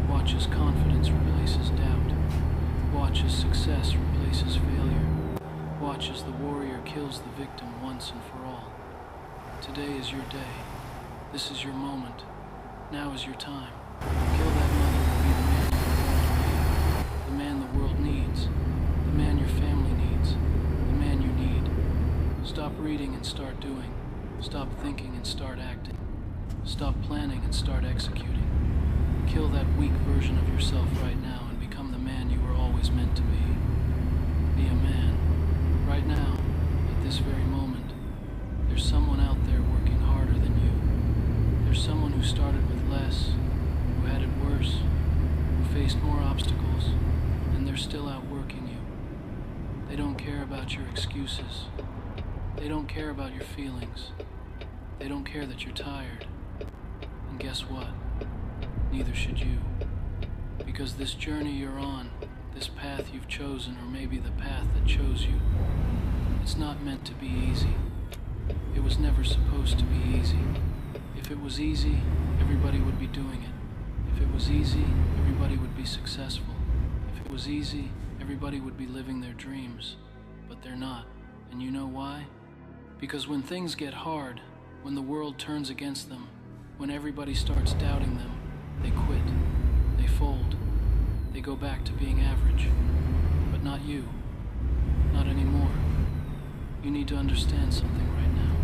Watch as confidence replaces doubt. Watch as success replaces failure. Watch as the warrior kills the victim once and for all. Today is your day. This is your moment. Now is your time. Kill that mother and be the man you were born to be. The man the world needs. The man your family needs. The man you need. Stop reading and start doing. Stop thinking and start acting. Stop planning and start executing. Kill that weak version of yourself right now and become the man you were always meant to be. Be a man. Right now, at this very moment, there's someone out there working harder than you. There's someone who started with less, who had it worse, who faced more obstacles, and they're still outworking you. They don't care about your excuses. They don't care about your feelings. They don't care that you're tired. And guess what? Neither should you. Because this journey you're on, this path you've chosen, or maybe the path that chose you, it's not meant to be easy. It was never supposed to be easy. If it was easy, everybody would be doing it. If it was easy, everybody would be successful. If it was easy, everybody would be living their dreams. But they're not. And you know why? Because when things get hard, when the world turns against them, when everybody starts doubting them, they quit. They fold. They go back to being average. But not you. Not anymore. You need to understand something right now.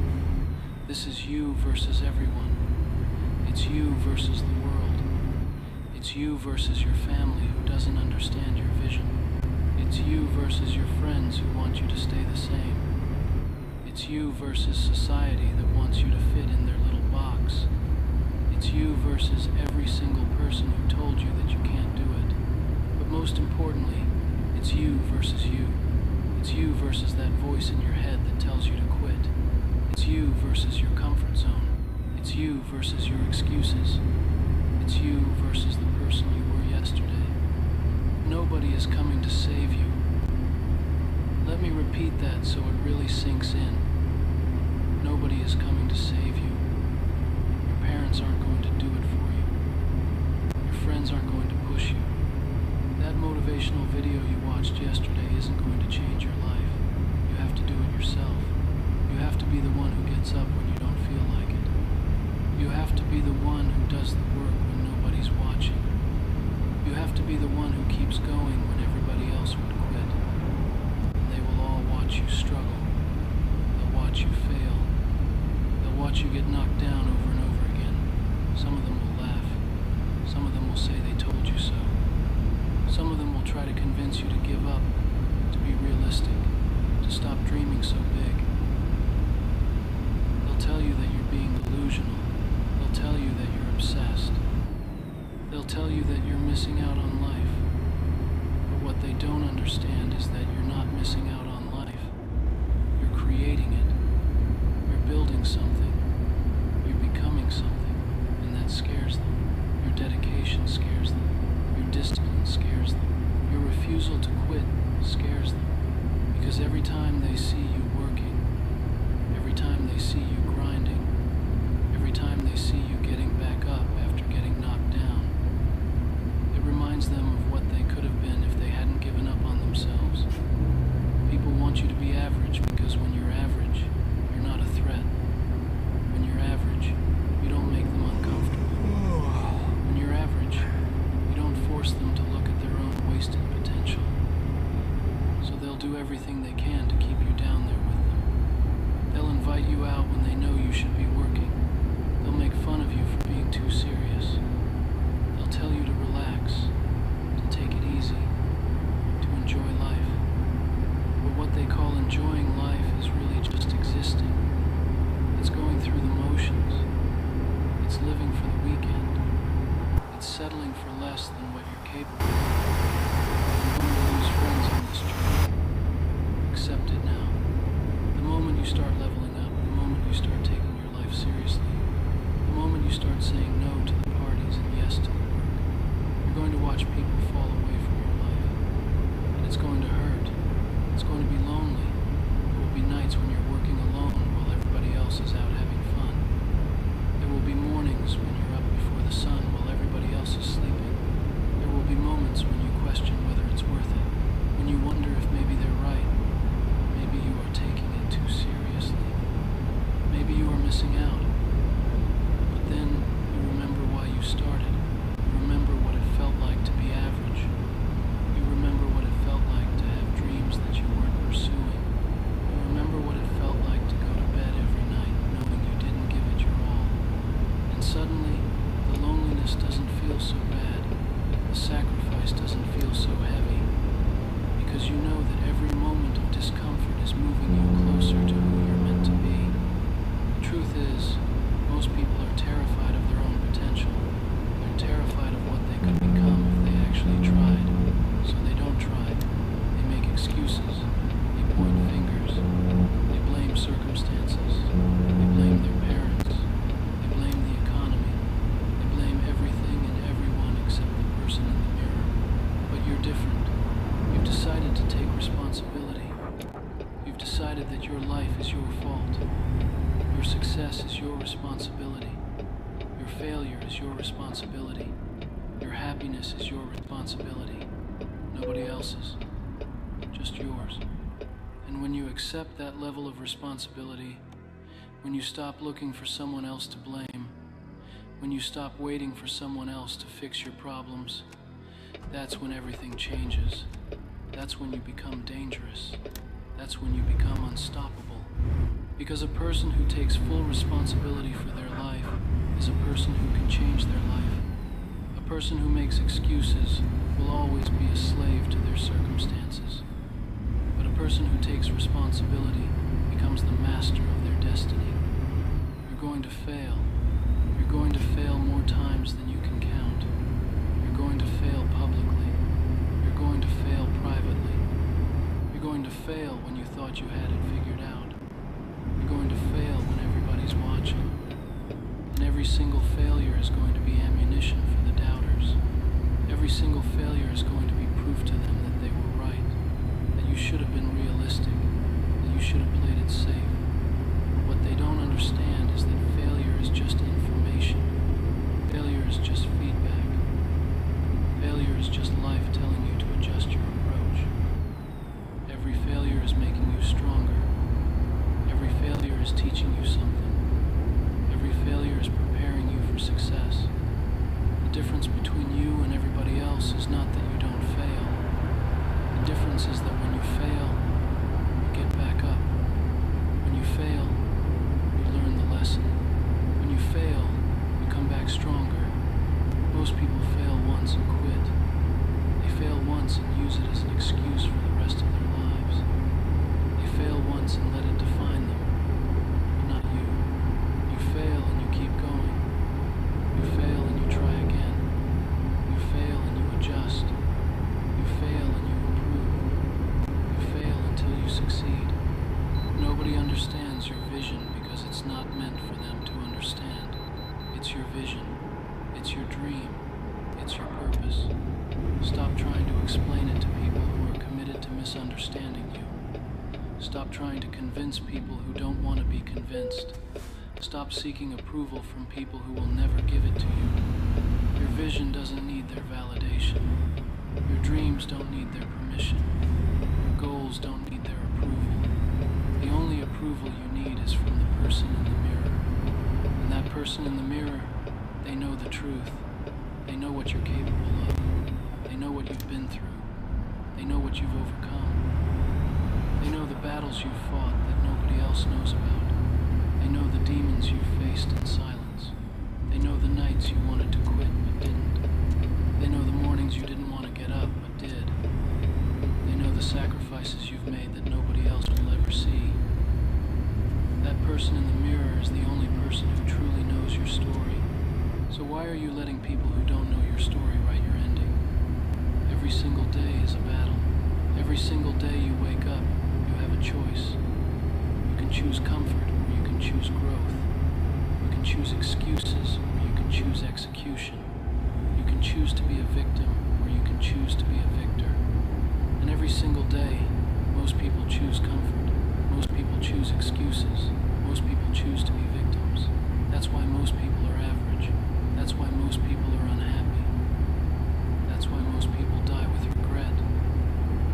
This is you versus everyone. It's you versus the world. It's you versus your family who doesn't understand your vision. It's you versus your friends who want you to stay the same. It's you versus society that wants you to fit in their little box. It's you versus every single person who told you that you can't do it. But most importantly, it's you versus you. It's you versus that voice in your head that tells you to quit. It's you versus your comfort zone. It's you versus your excuses. It's you versus the person you were yesterday. Nobody is coming to save you. Let me repeat that so it really sinks in. Nobody is coming to save you. Your parents aren't going to do it for you. Your friends aren't going to push you. That motivational video you watched yesterday isn't going to change your life. You have to do it yourself. You have to be the one who gets up when you don't feel like it. You have to be the one who does the work when nobody's watching. You have to be the one who keeps going when everybody else would quit. They will all watch you struggle. They'll watch you fail. They'll watch you get knocked down over and over again. Some of them will laugh. Some of them will say they told you so. Some of them will try to convince you to give up, to be realistic, to stop dreaming so big. They'll tell you that you're being delusional. They'll tell you that you're missing out on life. But what they don't understand is that you're not missing out on life. You're creating it. You're building something. You're becoming something. And that scares them. Your dedication scares them. Your discipline scares them. Your refusal to quit scares them. Because every time they see you working, every time they see you grinding, every time they see you getting back up after getting knocked down, it reminds them of what they could have been if they hadn't given up on themselves. People want you to be average because when you're average, you're not a threat. When you're average, you don't make them uncomfortable. When you're average, you don't force them to look at their own wasted potential. So they'll do everything they can to keep you down there with them. They'll invite you out when they know you should be working. They'll make fun of you for being too serious. They'll tell you to relax, to take it easy, to enjoy life. But what they call enjoying life is really just existing. It's going through the motions. It's living for the weekend. It's settling for less than what you're capable of. You're going to lose friends on this journey. Accept it now. The moment you start leveling up, the moment you start taking your life seriously, the moment you start saying no to the parties and yes to the work, you're going to watch people fall away from your life. And it's going to hurt. It's going to be lonely. There will be nights when you're working alone while everybody else is out having fun. There will be mornings when you're up before the sun while everybody else is sleeping. There will be moments when you question whether it's worth it, when you wonder if maybe they're right. Maybe you are taking it too seriously. Maybe you are missing out. But then you remember why you started. You remember what it felt like to be average. You remember what it felt like to have dreams that you weren't pursuing. You remember what it felt like to go to bed every night knowing you didn't give it your all. And suddenly, the loneliness doesn't feel so bad. The sacrifice doesn't feel so heavy. Because you know that every moment of discomfort is moving you closer to who you're meant to be. The truth is, most people are terrified of their own potential. They're terrified of what they could become if they actually tried. So they don't try. They make excuses. They point fingers. They blame circumstances. They blame their parents. They blame the economy. They blame everything and everyone except the person in the mirror. But you're different. You've decided to take responsibility. You've decided that your life is your fault. Your success is your responsibility. Your failure is your responsibility. Your happiness is your responsibility. Nobody else's. Just yours. And when you accept that level of responsibility, when you stop looking for someone else to blame, when you stop waiting for someone else to fix your problems, that's when everything changes. That's when you become dangerous. That's when you become unstoppable. Because a person who takes full responsibility for their life is a person who can change their life. A person who makes excuses will always be a slave to their circumstances. But a person who takes responsibility becomes the master of their destiny. You're going to fail. You're going to fail more times than you can count. You're going to fail publicly. You're going to fail privately. You're going to fail when you thought you had it figured out. You're going to fail when everybody's watching. And every single failure is going to be ammunition for the doubters. Every single failure is going to be proof to them that they were right, that you should have been realistic, that you should have played it safe. What they don't understand is that failure is just information. Failure is just feedback. Failure is just life telling you to adjust your approach. Every failure is making you stronger. Every failure is teaching you something. Every failure is preparing you for success. The difference between you and everybody else is not that you don't fail. The difference is that when you fail, you get back up. When you fail, you learn the lesson. When you fail, you come back stronger. Most people fail once and quit. They fail once and use it as an excuse for the rest of their lives. They fail once and let it define them. But not you. You fail and you keep going. You fail and you try again. It's your vision. It's your dream. It's your purpose. Stop trying to explain it to people who are committed to misunderstanding you. Stop trying to convince people who don't want to be convinced. Stop seeking approval from people who will never give it to you. Your vision doesn't need their validation. Your dreams don't need their permission. Your goals don't need their approval. The only approval you need is from the person in the mirror. And that person in the mirror, they know the truth. They know what you're capable of. They know what you've been through. They know what you've overcome. They know the battles you've fought that nobody else knows about. They know the demons you've faced in silence. They know the nights you wanted to quit but didn't. They know the mornings you didn't want to get up but did. They know the sacrifices you've made that nobody else will ever see. That person in the mirror is the only person who truly knows your story. So why are you letting people who don't know your story write your ending? Every single day is a battle. Every single day you wake up, you have a choice. You can choose comfort or you can choose growth. You can choose excuses or you can choose execution. You can choose to be a victim or you can choose to be a victor. And every single day, most people choose comfort. Most people choose excuses. Most people choose to be victims. That's why most people are average. That's why most people are unhappy. That's why most people die with regret.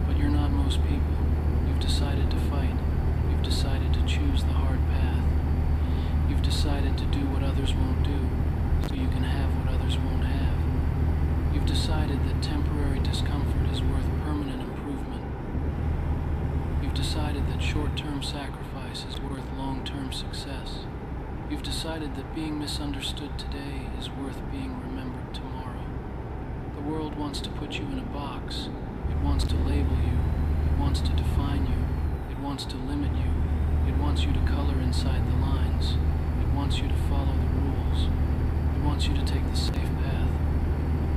But you're not most people. You've decided to fight. You've decided to choose the hard path. You've decided to do what others won't do, so you can have what others won't have. You've decided that temporary discomfort is worth permanent improvement. You've decided that short-term sacrifice is worth long-term success. You've decided that being misunderstood today is worth being remembered tomorrow. The world wants to put you in a box. It wants to label you. It wants to define you. It wants to limit you. It wants you to color inside the lines. It wants you to follow the rules. It wants you to take the safe path.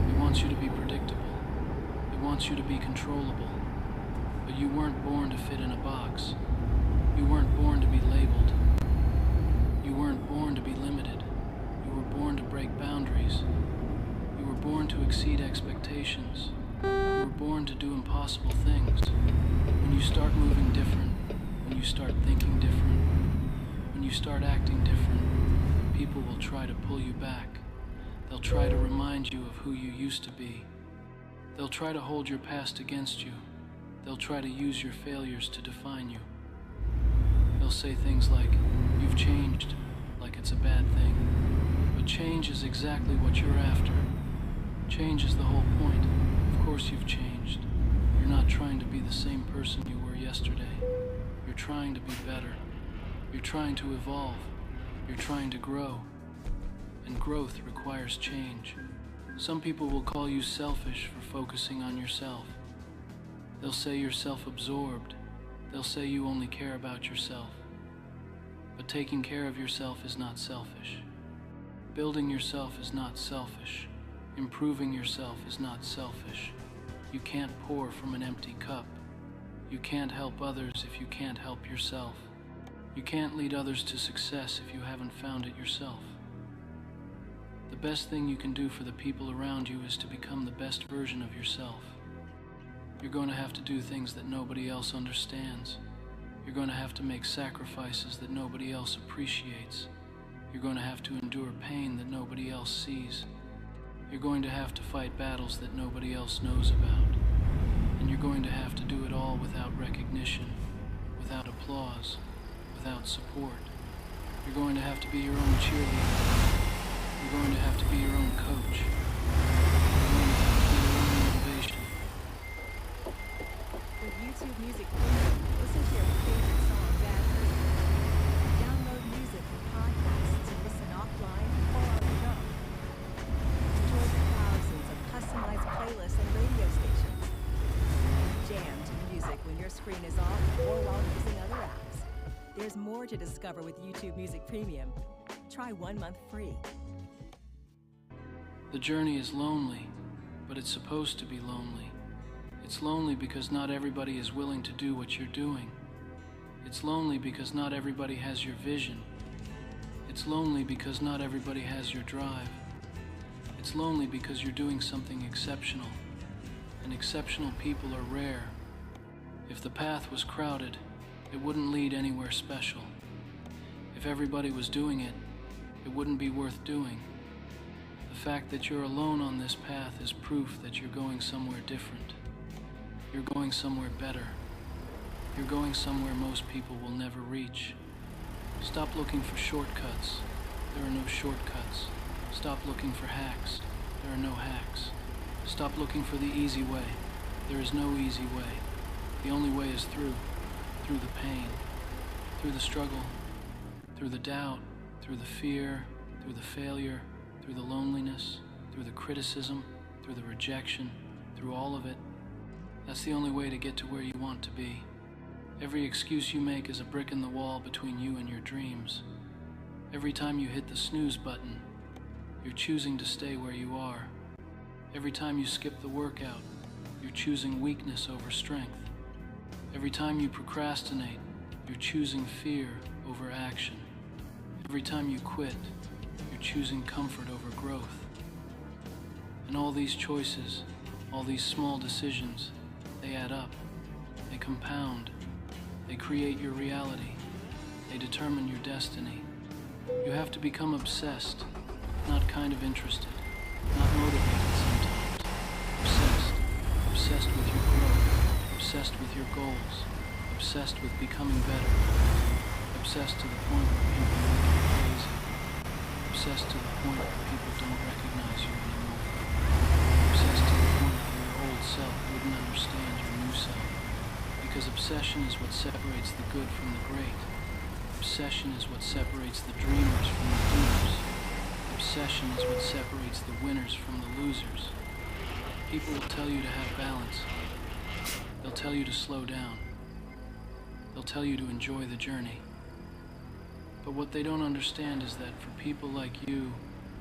It wants you to be predictable. It wants you to be controllable. But you weren't born to fit in a box. You weren't born to be labeled. You weren't born to be limited. You were born to break boundaries. You were born to exceed expectations. You were born to do impossible things. When you start moving different, when you start thinking different, when you start acting different, people will try to pull you back. They'll try to remind you of who you used to be. They'll try to hold your past against you. They'll try to use your failures to define you. They'll say things like, "You've changed," like it's a bad thing. But change is exactly what you're after. Change is the whole point. Of course you've changed. You're not trying to be the same person you were yesterday. You're trying to be better. You're trying to evolve. You're trying to grow. And growth requires change. Some people will call you selfish for focusing on yourself. They'll say you're self-absorbed. They'll say you only care about yourself. But taking care of yourself is not selfish. Building yourself is not selfish. Improving yourself is not selfish. You can't pour from an empty cup. You can't help others if you can't help yourself. You can't lead others to success if you haven't found it yourself. The best thing you can do for the people around you is to become the best version of yourself. You're going to have to do things that nobody else understands. You're going to have to make sacrifices that nobody else appreciates. You're going to have to endure pain that nobody else sees. You're going to have to fight battles that nobody else knows about. And you're going to have to do it all without recognition, without applause, without support. You're going to have to be your own cheerleader. You're going to have to be your own coach. You're going to have to be your own motivation. With YouTube Music Premium, listen to your favorite songs ad-free. Download music and podcasts to listen offline or on the go. Enjoy thousands of customized playlists and radio stations. Jam to music when your screen is off or while using other apps. There's more to discover with YouTube Music Premium. Try 1 month free. The journey is lonely, but it's supposed to be lonely. It's lonely because not everybody is willing to do what you're doing. It's lonely because not everybody has your vision. It's lonely because not everybody has your drive. It's lonely because you're doing something exceptional, and exceptional people are rare. If the path was crowded, it wouldn't lead anywhere special. If everybody was doing it, it wouldn't be worth doing. The fact that you're alone on this path is proof that you're going somewhere different. You're going somewhere better. You're going somewhere most people will never reach. Stop looking for shortcuts. There are no shortcuts. Stop looking for hacks. There are no hacks. Stop looking for the easy way. There is no easy way. The only way is through the pain, through the struggle, through the doubt, through the fear, through the failure, through the loneliness, through the criticism, through the rejection, through all of it. That's the only way to get to where you want to be. Every excuse you make is a brick in the wall between you and your dreams. Every time you hit the snooze button, you're choosing to stay where you are. Every time you skip the workout, you're choosing weakness over strength. Every time you procrastinate, you're choosing fear over action. Every time you quit, you're choosing comfort over growth. And all these choices, all these small decisions, they add up, they compound, they create your reality, they determine your destiny. You have to become obsessed, not kind of interested, not motivated sometimes. Obsessed, obsessed with your growth, obsessed with your goals, obsessed with becoming better, obsessed to the point where people make you crazy, obsessed to the point where people don't recognize you anymore, obsessed to the point where your old self wouldn't understand your new self, because obsession is what separates the good from the great. Obsession is what separates the dreamers from the doers. Obsession is what separates the winners from the losers. People will tell you to have balance. They'll tell you to slow down. They'll tell you to enjoy the journey. But what they don't understand is that for people like you,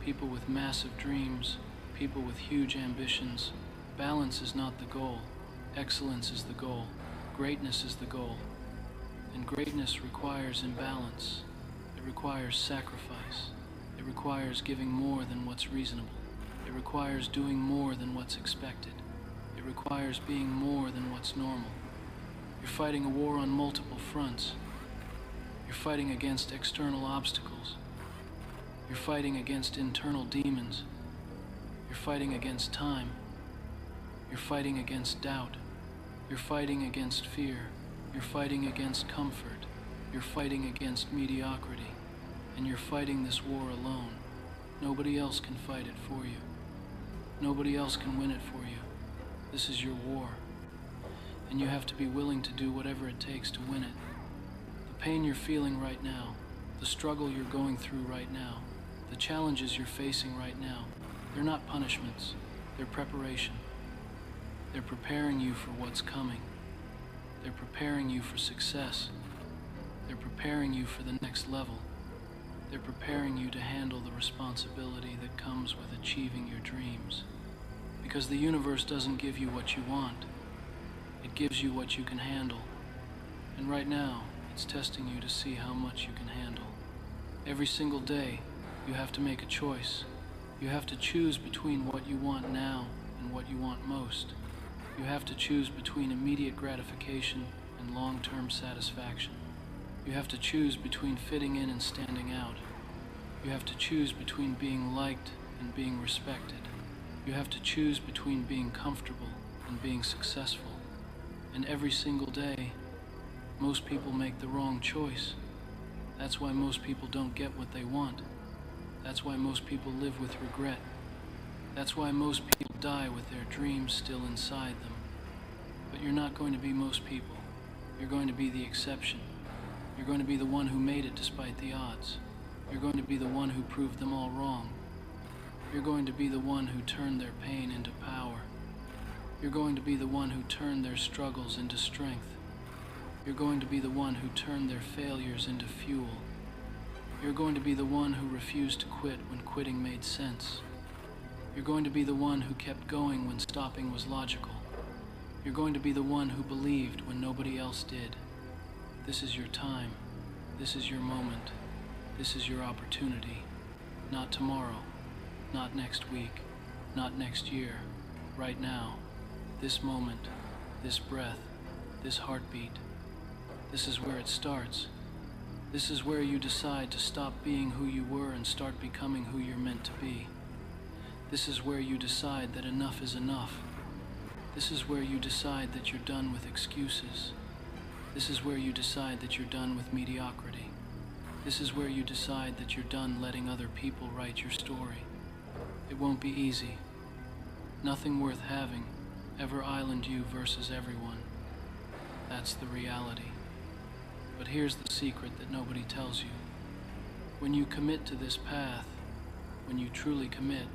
people with massive dreams, people with huge ambitions, balance is not the goal. Excellence is the goal. Greatness is the goal. And greatness requires imbalance. It requires sacrifice. It requires giving more than what's reasonable. It requires doing more than what's expected. It requires being more than what's normal. You're fighting a war on multiple fronts. You're fighting against external obstacles. You're fighting against internal demons. You're fighting against time. You're fighting against doubt. You're fighting against fear. You're fighting against comfort. You're fighting against mediocrity. And you're fighting this war alone. Nobody else can fight it for you. Nobody else can win it for you. This is your war. And you have to be willing to do whatever it takes to win it. The pain you're feeling right now, the struggle you're going through right now, the challenges you're facing right now, they're not punishments. They're preparation. They're preparing you for what's coming. They're preparing you for success. They're preparing you for the next level. They're preparing you to handle the responsibility that comes with achieving your dreams. Because the universe doesn't give you what you want. It gives you what you can handle. And right now, it's testing you to see how much you can handle. Every single day, you have to make a choice. You have to choose between what you want now and what you want most. You have to choose between immediate gratification and long-term satisfaction. You have to choose between fitting in and standing out. You have to choose between being liked and being respected. You have to choose between being comfortable and being successful. And every single day, most people make the wrong choice. That's why most people don't get what they want. That's why most people live with regret. That's why most people die with their dreams still inside them. But you're not going to be most people. You're going to be the exception. You're going to be the one who made it despite the odds. You're going to be the one who proved them all wrong. You're going to be the one who turned their pain into power. You're going to be the one who turned their struggles into strength. You're going to be the one who turned their failures into fuel. You're going to be the one who refused to quit when quitting made sense. You're going to be the one who kept going when stopping was logical. You're going to be the one who believed when nobody else did. This is your time. This is your moment. This is your opportunity. Not tomorrow, not next week, not next year. Right now, this moment, this breath, this heartbeat. This is where it starts. This is where you decide to stop being who you were and start becoming who you're meant to be. This is where you decide that enough is enough. This is where you decide that you're done with excuses. This is where you decide that you're done with mediocrity. This is where you decide that you're done letting other people write your story. It won't be easy. Nothing worth having ever island you versus everyone. That's the reality. But here's the secret that nobody tells you. When you commit to this path, when you truly commit,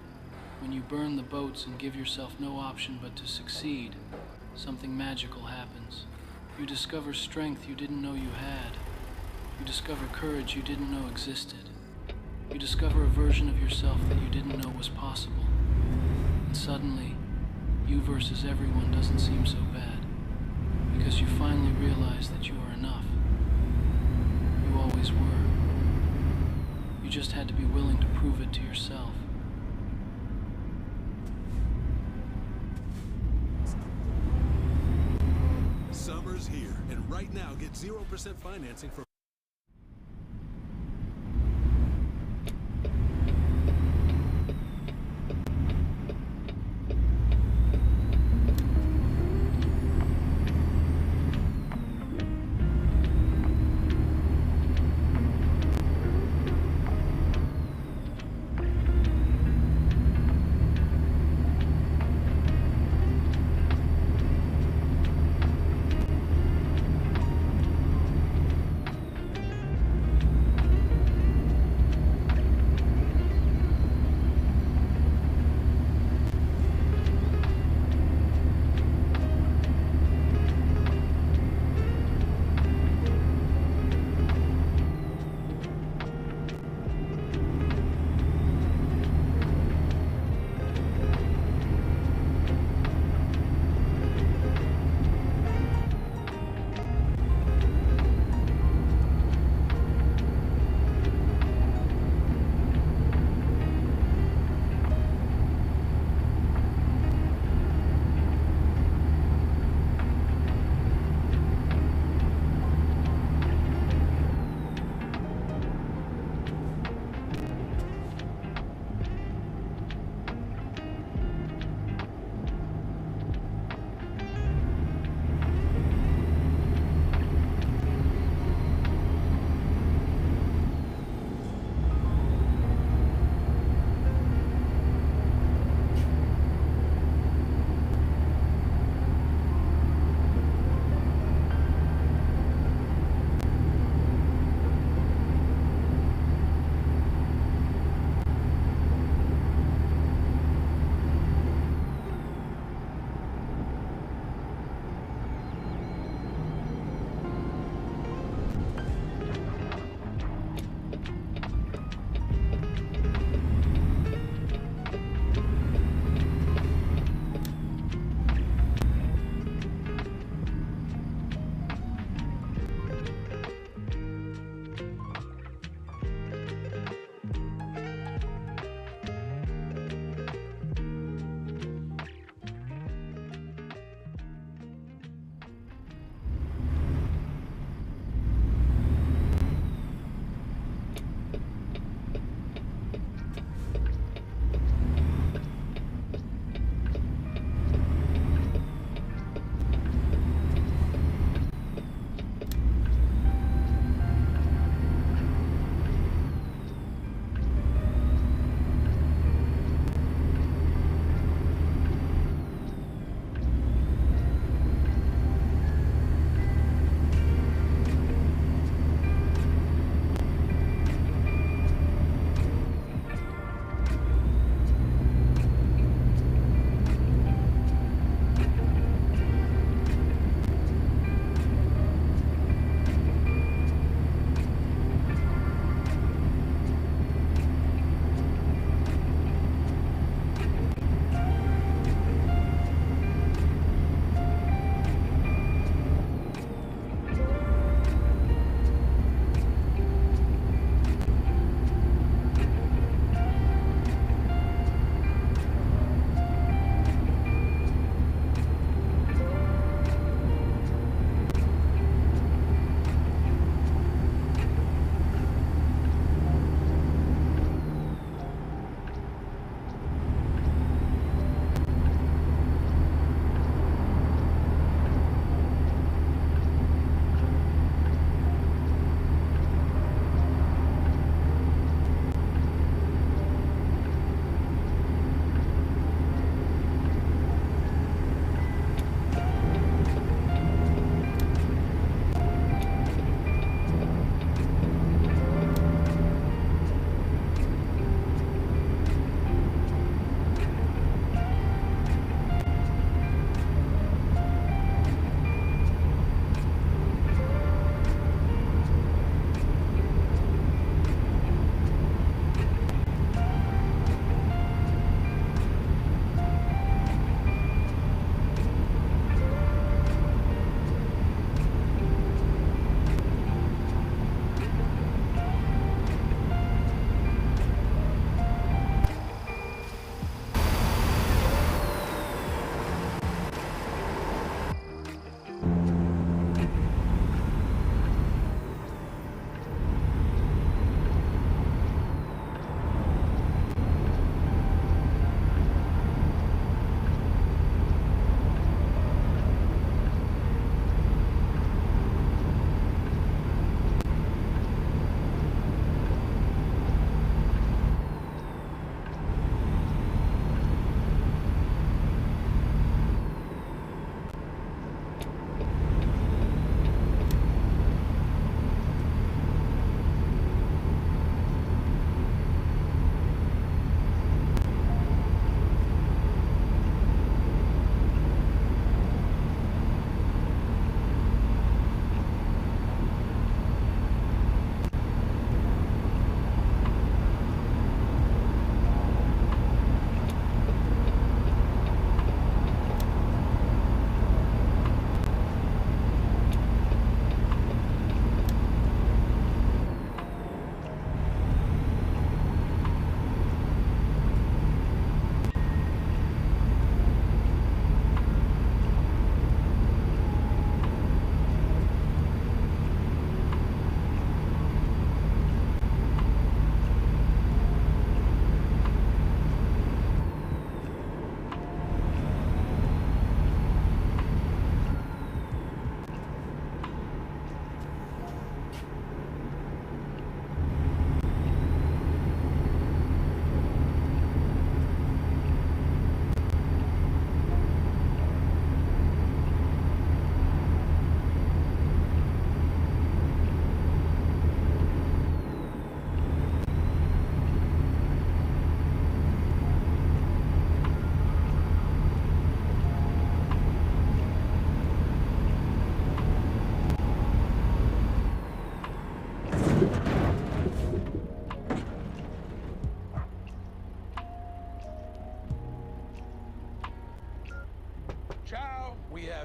when you burn the boats and give yourself no option but to succeed, something magical happens. You discover strength you didn't know you had. You discover courage you didn't know existed. You discover a version of yourself that you didn't know was possible. And suddenly, you versus everyone doesn't seem so bad, because you finally realize that you are enough. You always were. You just had to be willing to prove it to yourself. Summer's here, and right now get 0% financing for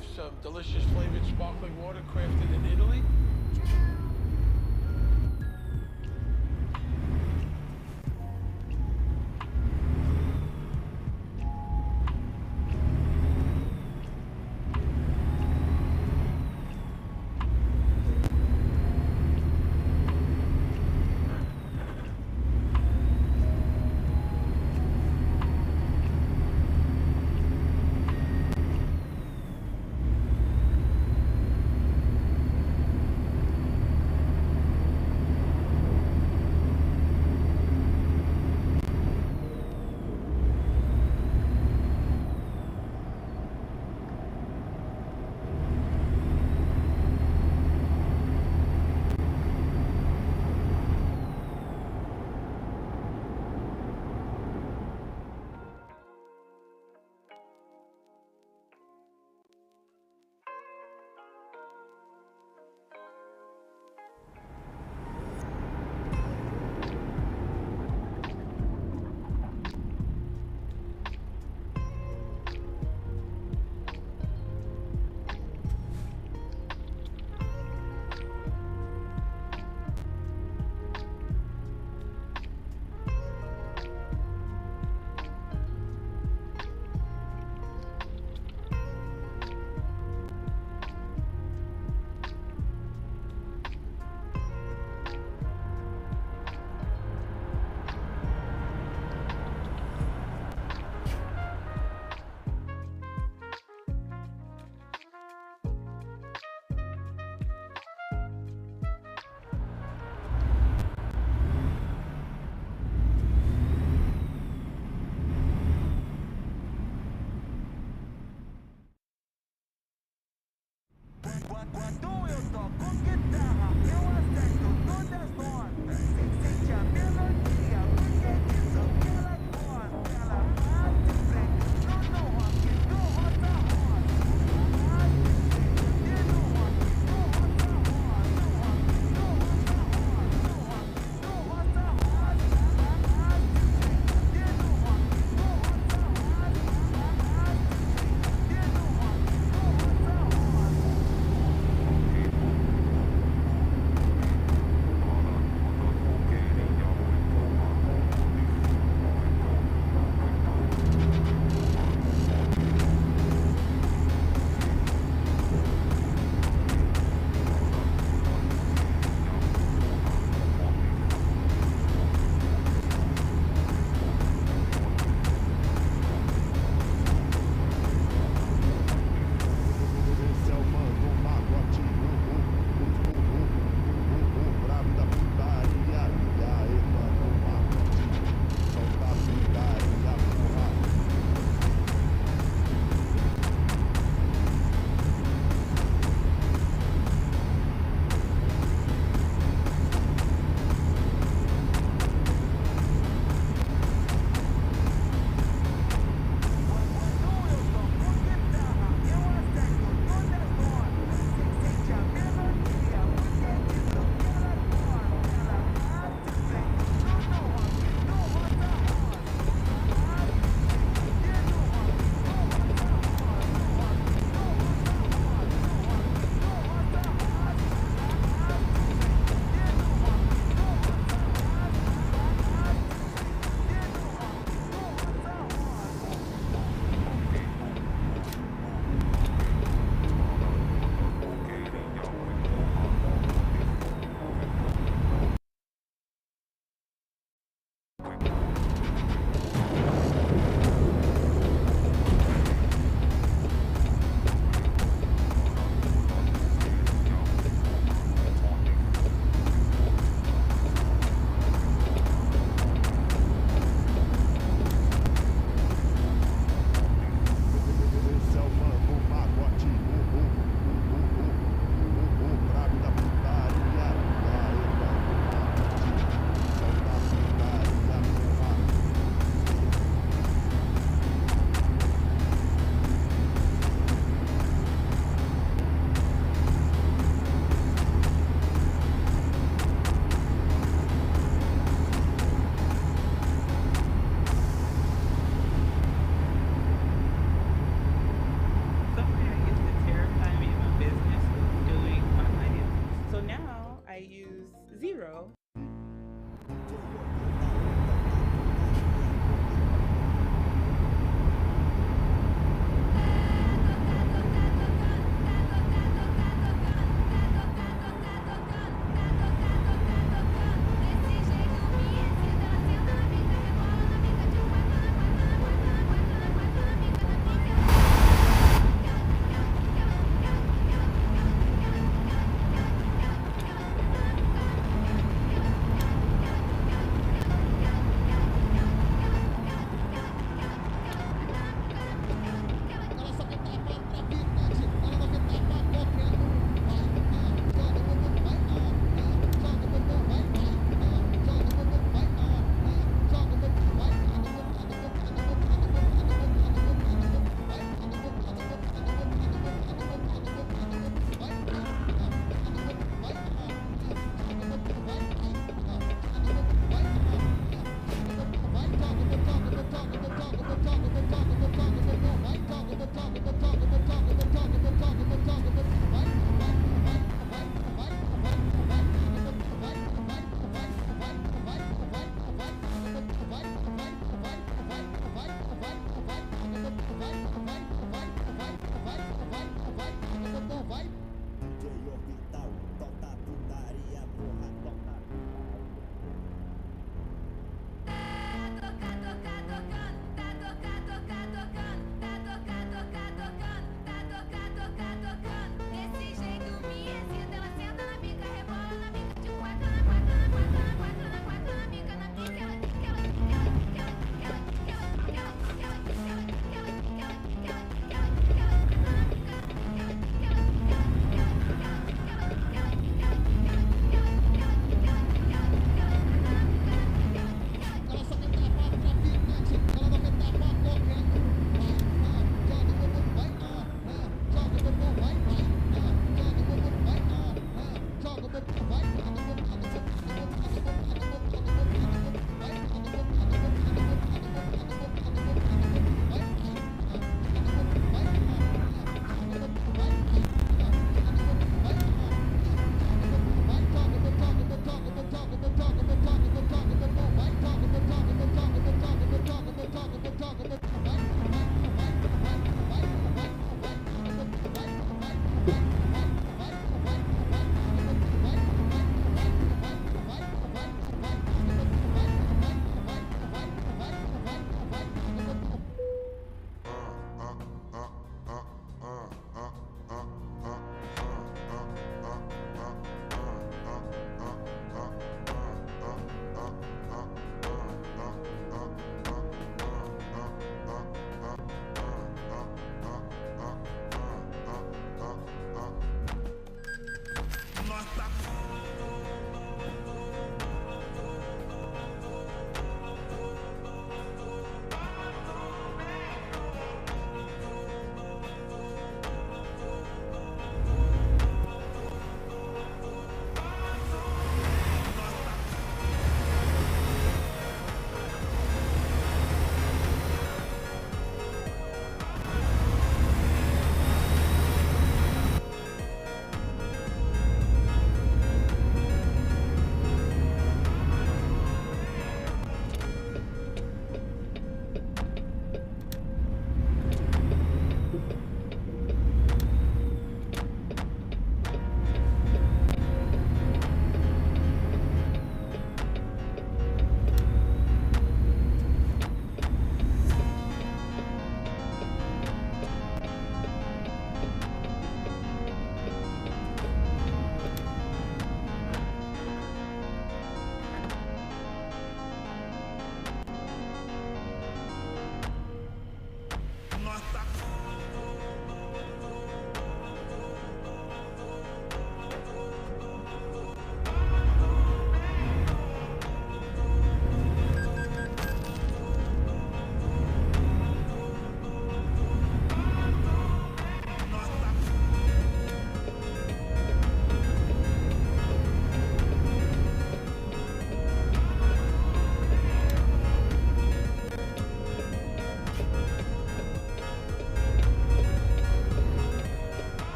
have some delicious flavored sparkling water crafted in Italy.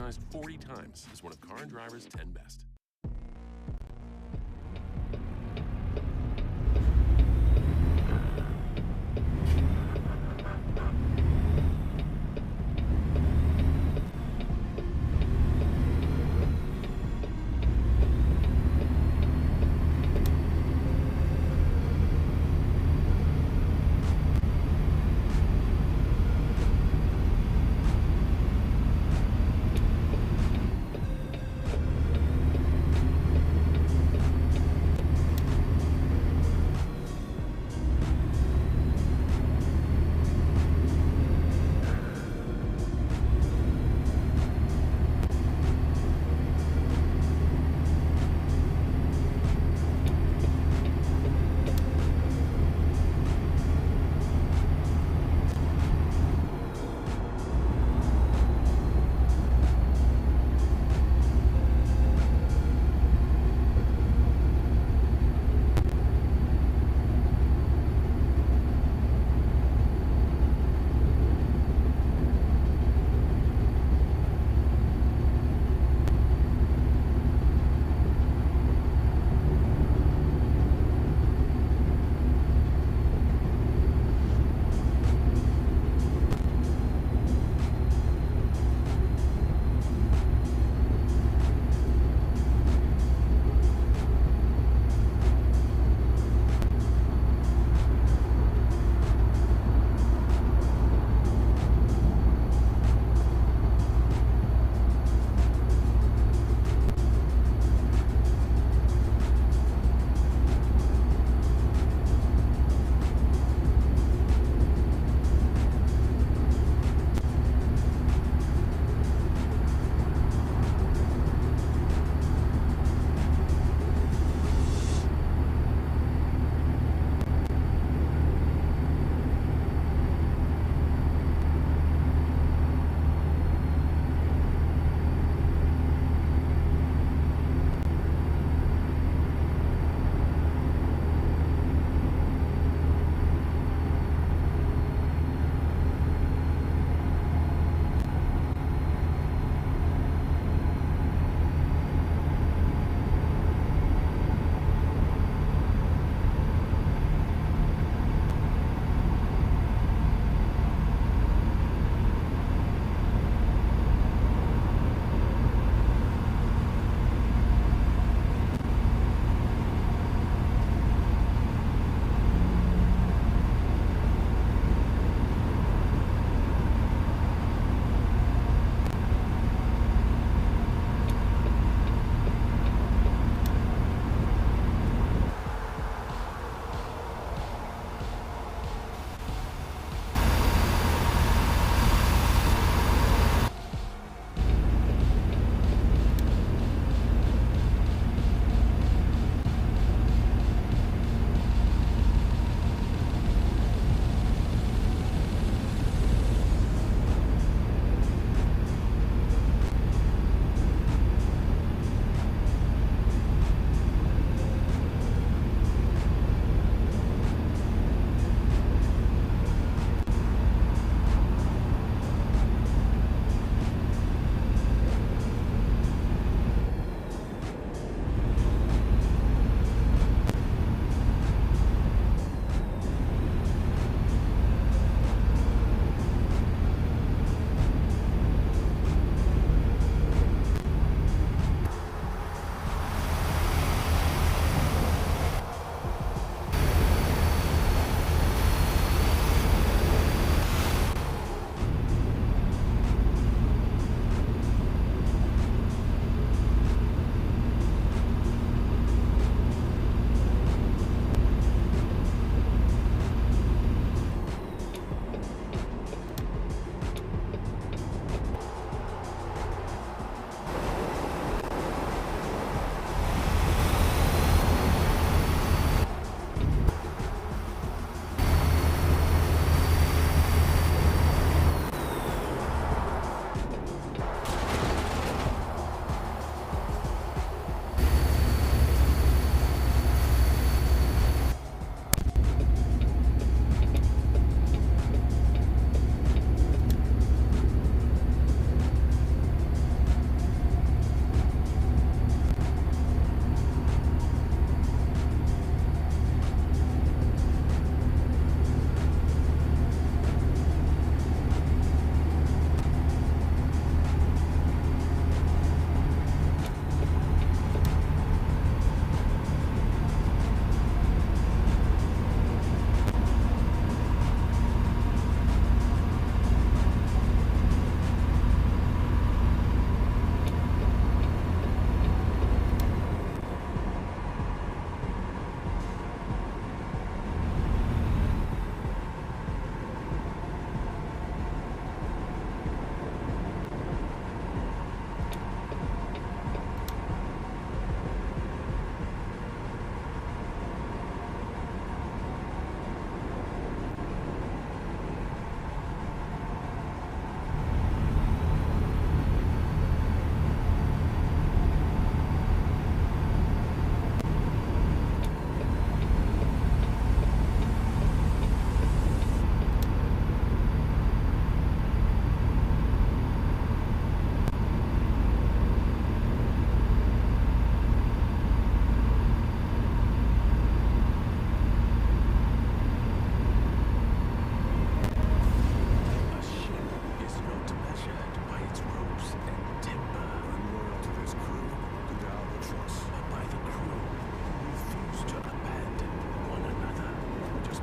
recognized 40 times as one of Car and Driver's 10 best.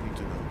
need to know.